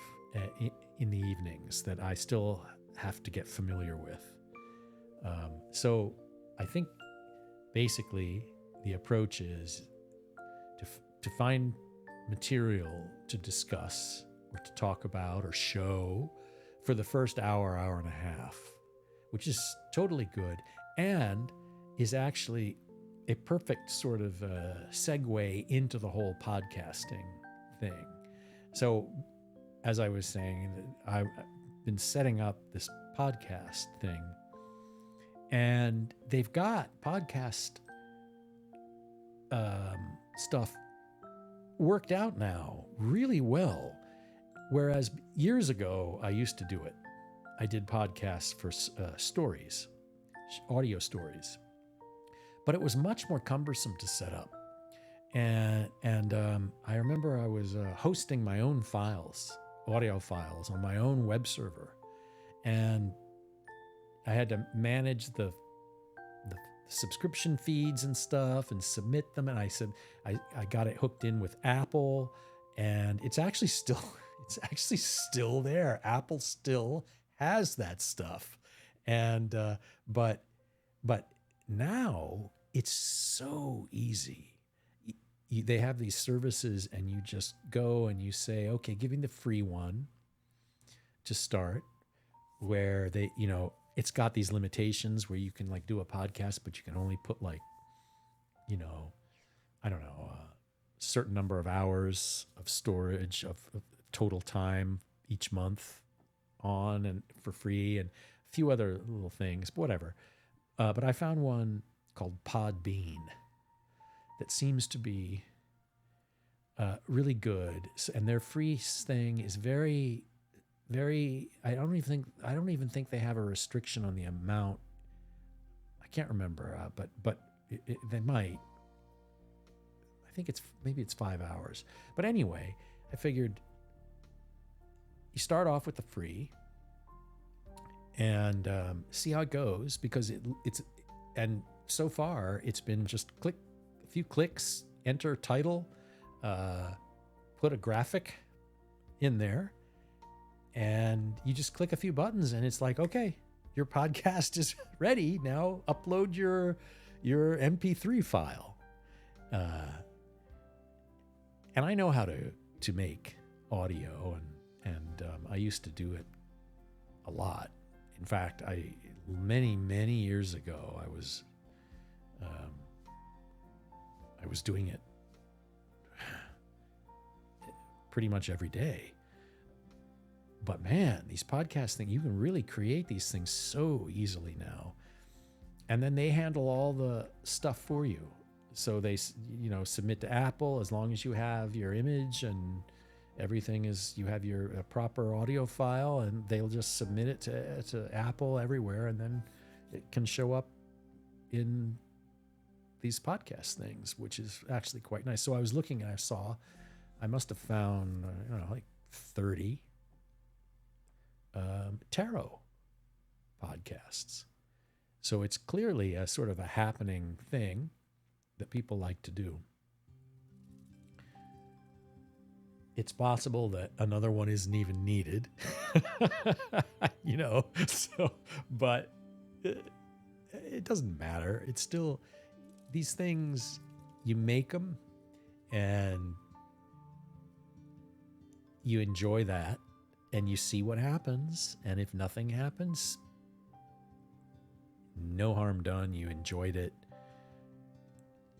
in the evenings that I still have to get familiar with. So I think basically the approach is to find material to discuss or to talk about or show for the first hour and a half, which is totally good and is actually a perfect sort of segue into the whole podcasting thing. So, as I was saying, I've been setting up this podcast thing, and they've got podcast stuff worked out now really well. Whereas years ago, I used to do it. I did podcasts for stories, audio stories, but it was much more cumbersome to set up. And I remember I was hosting my own files, audio files, on my own web server, and I had to manage the subscription feeds and stuff and submit them. And I said I got it hooked in with Apple, and it's actually still there. Apple still has that stuff, and but But now it's so easy. They have these services, and you just go and you say, okay, give me the free one to start, where it's got these limitations where you can like do a podcast, but you can only put like, I don't know, a certain number of hours of storage of total time each month on and for free, and a few other little things, whatever. But I found one called Podbean that seems to be really good, and their free thing is very, very. I don't even think they have a restriction on the amount. I can't remember, but they might. I think maybe it's 5 hours. But anyway, I figured you start off with the free and see how it goes, because and so far it's been just a few clicks, enter title, put a graphic in there, and you just click a few buttons and it's like, okay, your podcast is ready. Now upload your MP3 file. And I know how to make audio, and I used to do it a lot. In fact, many years ago, I was doing it pretty much every day. But man, these podcast things, you can really create these things so easily now. And then they handle all the stuff for you. So they, submit to Apple as long as you have your image and everything you have your proper audio file, and they'll just submit it to Apple everywhere, and then it can show up in these podcast things, which is actually quite nice. So I was looking, and I must have found, like 30 tarot podcasts. So it's clearly a sort of a happening thing that people like to do. It's possible that another one isn't even needed, but it doesn't matter. It's still, these things, you make them and you enjoy that, and you see what happens. And if nothing happens, no harm done. You enjoyed it.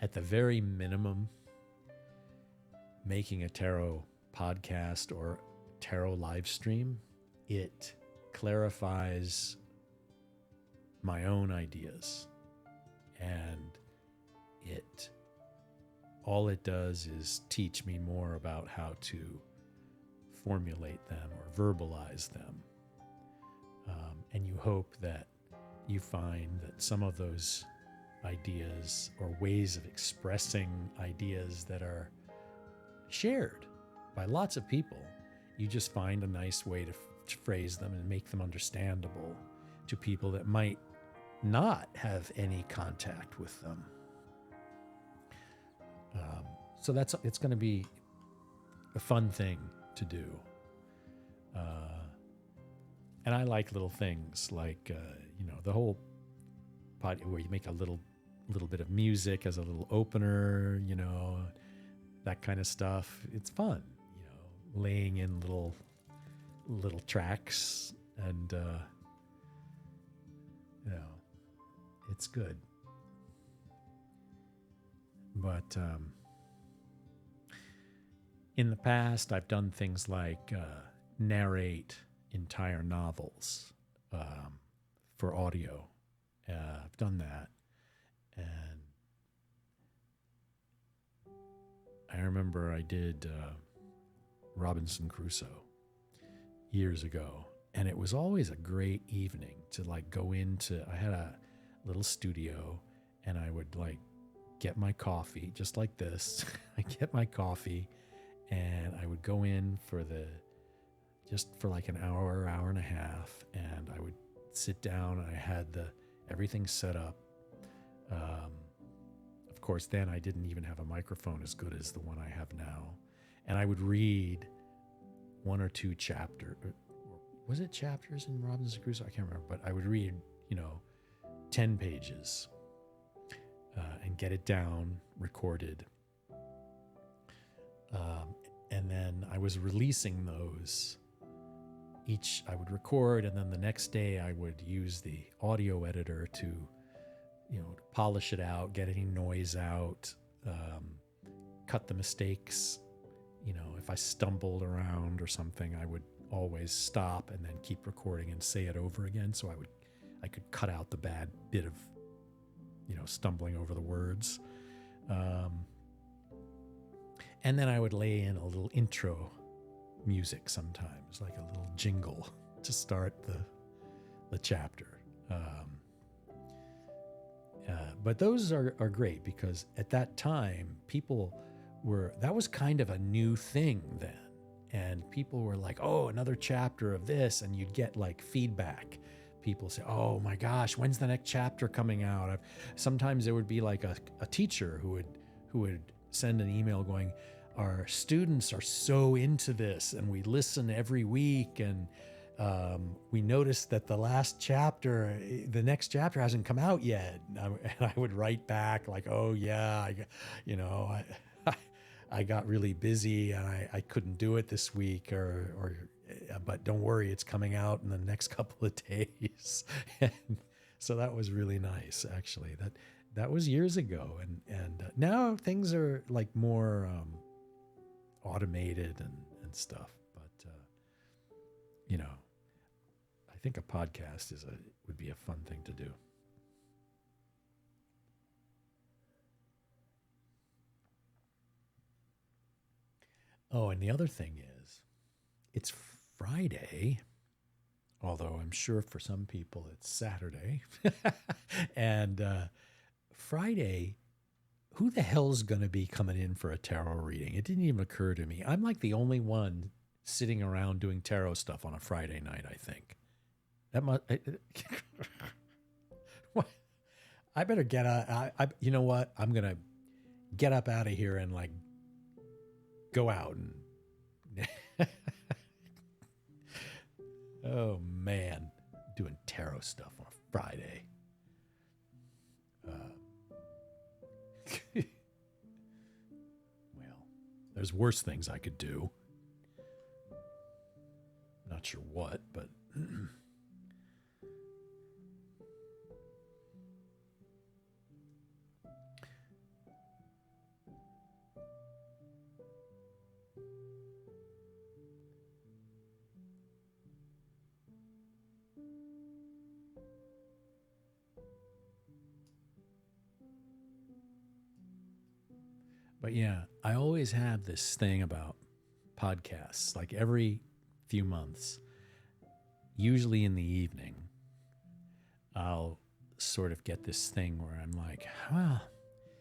At the very minimum, making a tarot podcast or tarot live stream, it clarifies my own ideas, and all it does is teach me more about how to formulate them or verbalize them. And you hope that you find that some of those ideas or ways of expressing ideas that are shared by lots of people, you just find a nice way to phrase them and make them understandable to people that might not have any contact with them. So it's going to be a fun thing to do. And I like little things like, the whole pod where you make a little bit of music as a little opener, that kind of stuff. It's fun, laying in little tracks, and it's good. But in the past, I've done things like narrate entire novels for audio. I've done that, and I remember I did Robinson Crusoe years ago, and it was always a great evening to go into. I had a little studio, and I would get my coffee just like this. I get my coffee, and I would go in for an hour and a half, and I would sit down, and I had everything set up. Of course, then I didn't even have a microphone as good as the one I have now. And I would read one or two chapters. Was it chapters in Robinson Crusoe? I can't remember. But I would read, 10 pages and get it down, recorded. And then I was releasing those. Each I would record, and then the next day I would use the audio editor to, polish it out, get any noise out, cut the mistakes. If I stumbled around or something, I would always stop and then keep recording and say it over again. So I could cut out the bad bit of, stumbling over the words. And then I would lay in a little intro music sometimes, like a little jingle to start the chapter. But those are great because at that time, that was kind of a new thing then. And people were like, oh, another chapter of this. And you'd get like feedback. People say, oh my gosh, when's the next chapter coming out? Sometimes there would be like a teacher who would send an email going, our students are so into this and we listen every week, and we noticed that the next chapter hasn't come out yet. And I would write back like, oh yeah, I got really busy and I couldn't do it this week, but don't worry, it's coming out in the next couple of days. And so that was really nice, actually. That was years ago, and now things are like more automated and stuff. But I think a podcast would be a fun thing to do. Oh, and the other thing is, it's Friday, although I'm sure for some people it's Saturday. And Friday, who the hell's going to be coming in for a tarot reading? It didn't even occur to me. I'm like the only one sitting around doing tarot stuff on a Friday night, I think. That must... I better get out. You know what? I'm going to get up out of here and like go out and... Oh, man. Doing tarot stuff on a Friday. Well, there's worse things I could do. Not sure what, but... But yeah, I always have this thing about podcasts, like every few months, usually in the evening, I'll sort of get this thing where I'm like, well,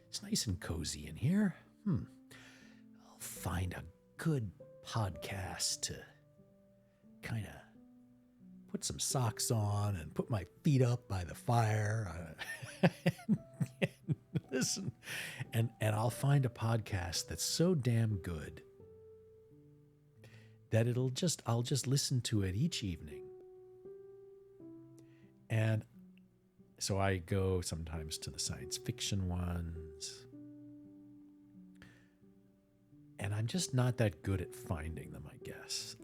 it's nice and cozy in here. I'll find a good podcast to kind of put some socks on and put my feet up by the fire and listen. And I'll find a podcast that's so damn good that I'll just listen to it each evening. And so I go sometimes to the science fiction ones. And I'm just not that good at finding them, I guess.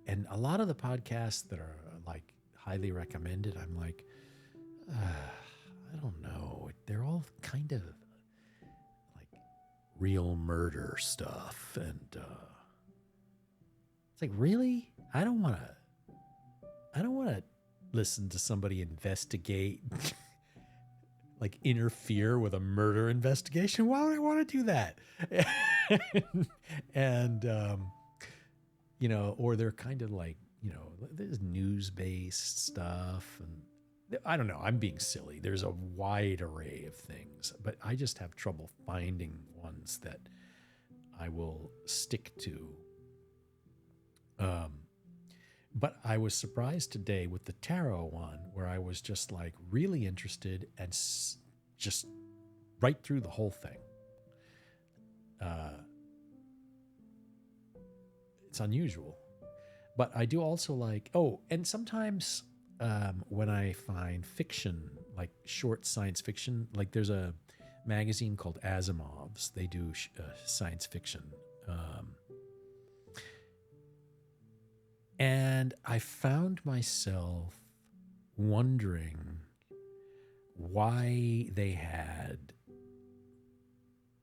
And a lot of the podcasts that are like highly recommended, I'm like, I don't know. They're all kind of like real murder stuff. And it's like, really? I don't want to listen to somebody investigate, like interfere with a murder investigation. Why would I want to do that? And or they're kind of like, there's news-based stuff, and I don't know, I'm being silly. There's a wide array of things, but I just have trouble finding ones that I will stick to. But I was surprised today with the tarot one, where I was just like really interested and just right through the whole thing. It's unusual, but I do also like, and sometimes when I find fiction, like short science fiction. Like there's a magazine called Asimov's. They do science fiction. And I found myself wondering why they had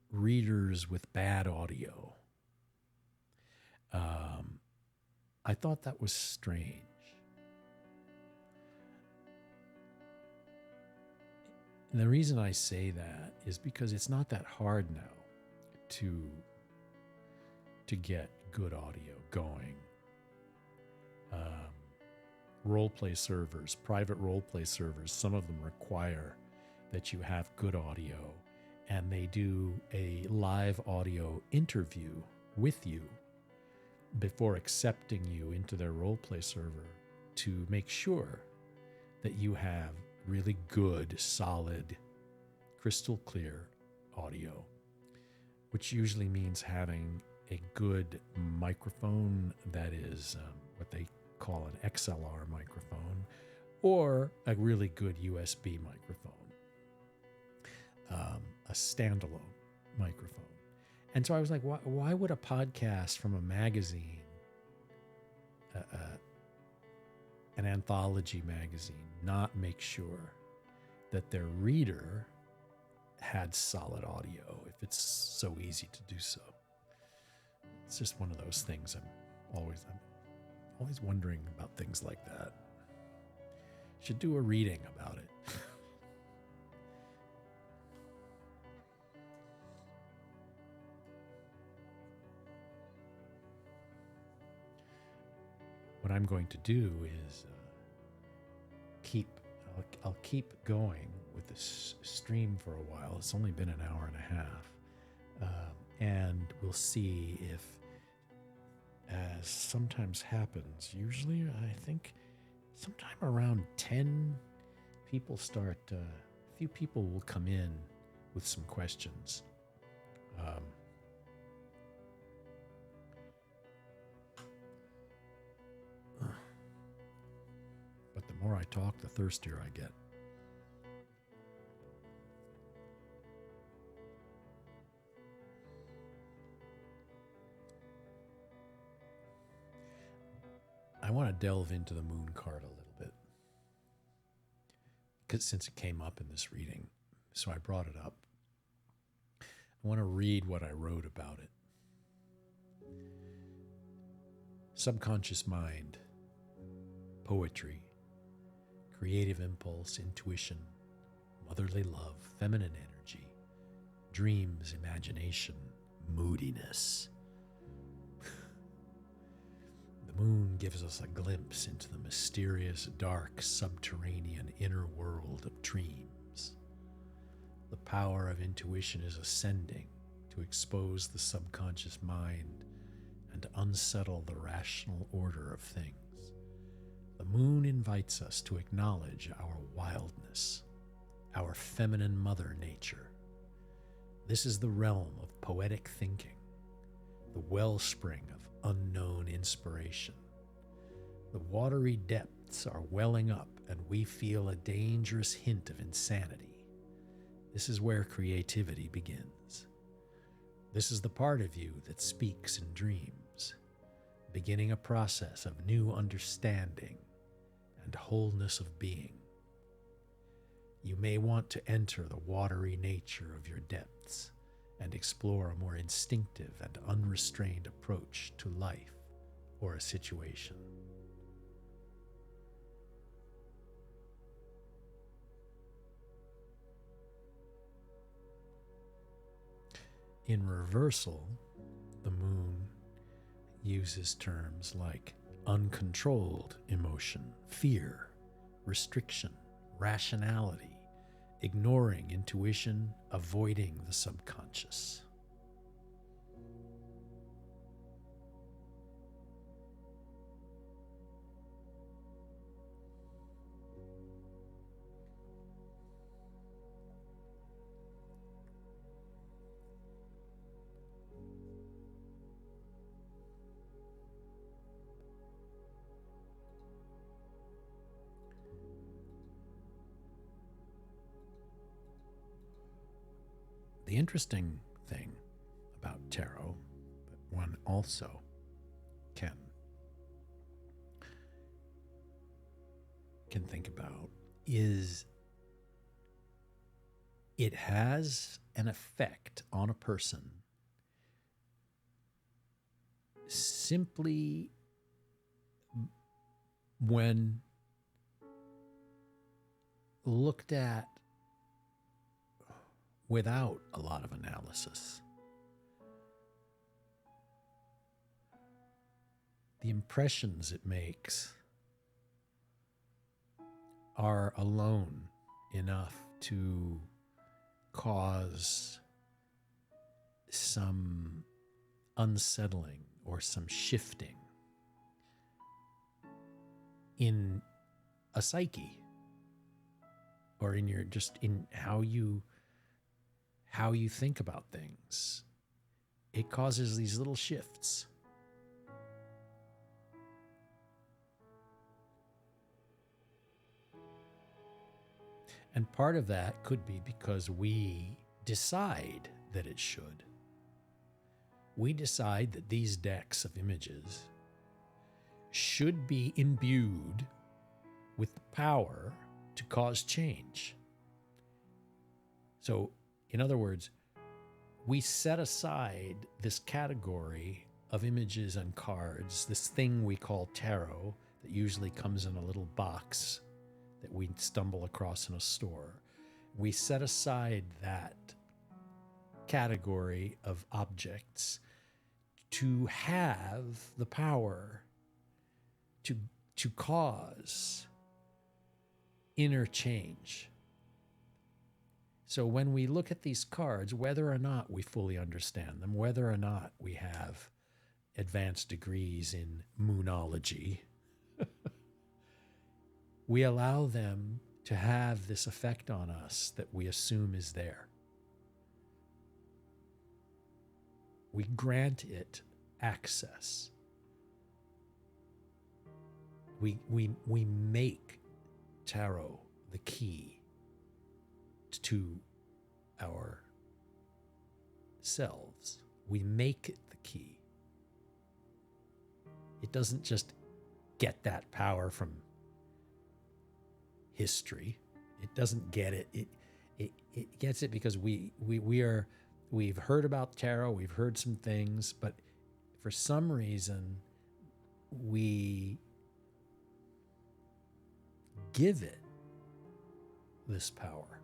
readers with bad audio. I thought that was strange. And the reason I say that is because it's not that hard now to get good audio going. Role-play servers, private role-play servers, some of them require that you have good audio, and they do a live audio interview with you before accepting you into their role-play server to make sure that you have really good, solid, crystal clear audio, which usually means having a good microphone that is what they call an XLR microphone, or a really good USB microphone, a standalone microphone. And so I was like, why would a podcast from a magazine, an anthology magazine, not make sure that their reader had solid audio if it's so easy to do so? It's just one of those things I'm always wondering about things like that. Should do a reading about it. What I'm going to do is I'll keep going with this stream for a while. It's only been an hour and a half, and we'll see if, as sometimes happens, usually I think sometime around 10 people start, a few people will come in with some questions. But the more I talk, the thirstier I get. I want to delve into the moon card a little bit, because since it came up in this reading, so I brought it up. I want to read what I wrote about it. Subconscious mind, poetry, creative impulse, intuition, motherly love, feminine energy, dreams, imagination, moodiness. The moon gives us a glimpse into the mysterious, dark, subterranean inner world of dreams. The power of intuition is ascending to expose the subconscious mind and to unsettle the rational order of things. The moon invites us to acknowledge our wildness, our feminine mother nature. This is the realm of poetic thinking, the wellspring of unknown inspiration. The watery depths are welling up, and we feel a dangerous hint of insanity. This is where creativity begins. This is the part of you that speaks in dreams, beginning a process of new understanding and wholeness of being. You may want to enter the watery nature of your depths and explore a more instinctive and unrestrained approach to life or a situation. In reversal, the moon uses terms like uncontrolled emotion, fear, restriction, rationality, ignoring intuition, avoiding the subconscious. the interesting thing about tarot, that one also can think about, is it has an effect on a person simply when looked at without a lot of analysis. The impressions it makes are alone enough to cause some unsettling or some shifting in a psyche, or in your, just in how you think about things. It causes these little shifts. And part of that could be because we decide that it should. We decide that these decks of images should be imbued with the power to cause change. So, in other words, we set aside this category of images and cards, this thing we call tarot, that usually comes in a little box that we stumble across in a store. We set aside that category of objects to have the power to cause inner change. So when we look at these cards, whether or not we fully understand them, whether or not we have advanced degrees in moonology, we allow them to have this effect on us that we assume is there. We grant it access. We make tarot the key to our selves. We make it the key. It doesn't just get that power from history. It doesn't get it. It gets it because we've heard about tarot, we've heard some things, but for some reason we give it this power,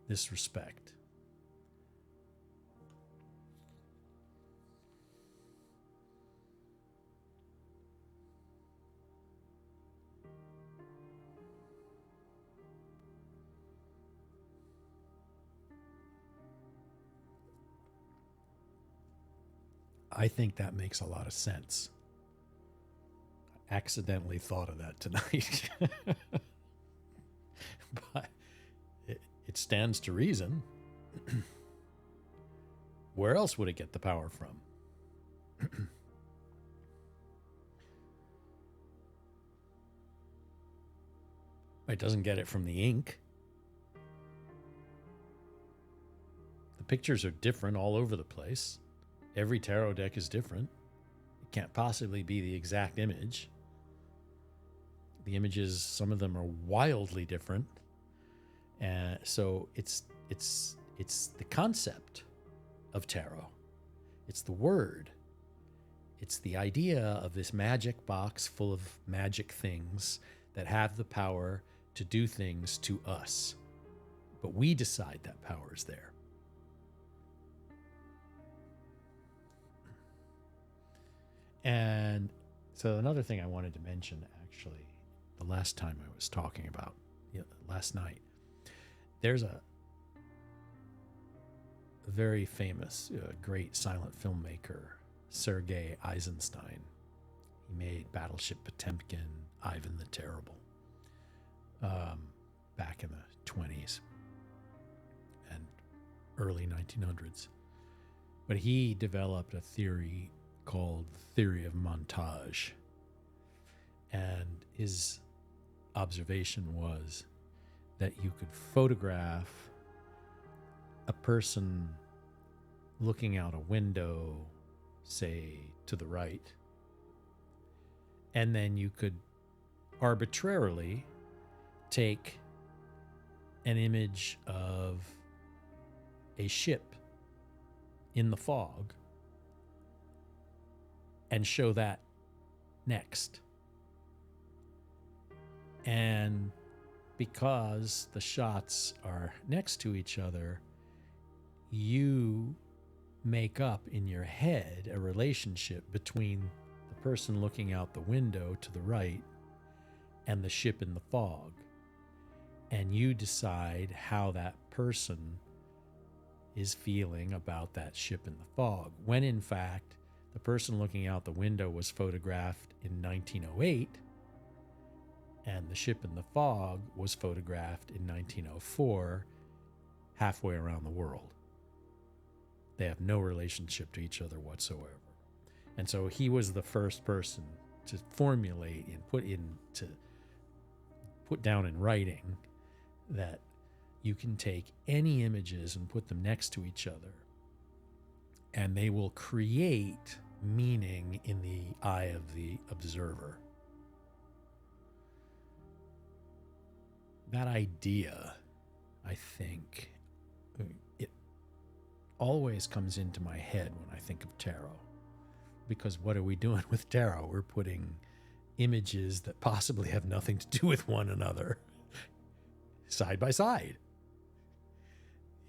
this respect. I think that makes a lot of sense. I accidentally thought of that tonight. But it stands to reason. Where else would it get the power from? It doesn't get it from the ink. The pictures are different all over the place. Every tarot deck is different. It can't possibly be the exact image. The images, some of them are wildly different. And so it's the concept of tarot. It's the word. It's the idea of this magic box full of magic things that have the power to do things to us. But we decide that power is there. And so another thing I wanted to mention, actually, the last time I was talking about, last night, there's a very famous, great silent filmmaker, Sergei Eisenstein. He made Battleship Potemkin, Ivan the Terrible, back in the 20s and early 1900s. But he developed a theory called the theory of montage. And his observation was that you could photograph a person looking out a window, say to the right, and then you could arbitrarily take an image of a ship in the fog and show that next. And because the shots are next to each other, you make up in your head a relationship between the person looking out the window to the right and the ship in the fog. And you decide how that person is feeling about that ship in the fog, when in fact, the person looking out the window was photographed in 1908, and the ship in the fog was photographed in 1904, halfway around the world. They have no relationship to each other whatsoever. And so he was the first person to formulate and put down in writing that you can take any images and put them next to each other, and they will create meaning in the eye of the observer. That idea, I think, it always comes into my head when I think of tarot. Because what are we doing with tarot? We're putting images that possibly have nothing to do with one another side by side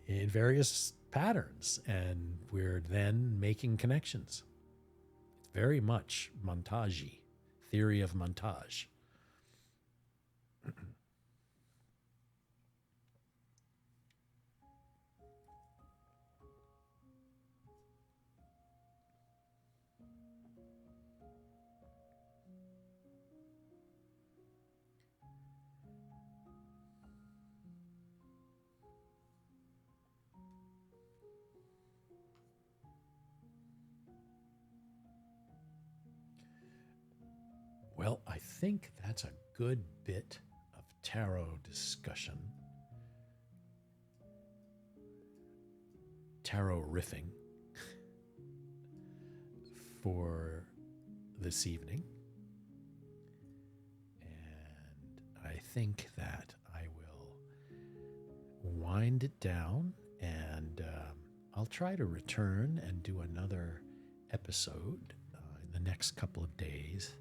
in various patterns, and we're then making connections. It's very much montage-y, theory of montage. Well, I think that's a good bit of tarot discussion. Tarot riffing for this evening. And I think that I will wind it down, and I'll try to return and do another episode in the next couple of days,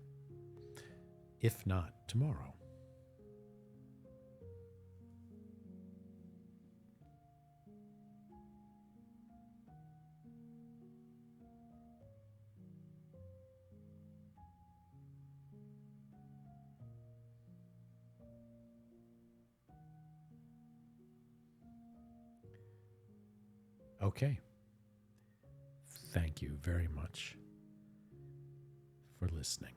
if not tomorrow. Okay. Thank you very much for listening.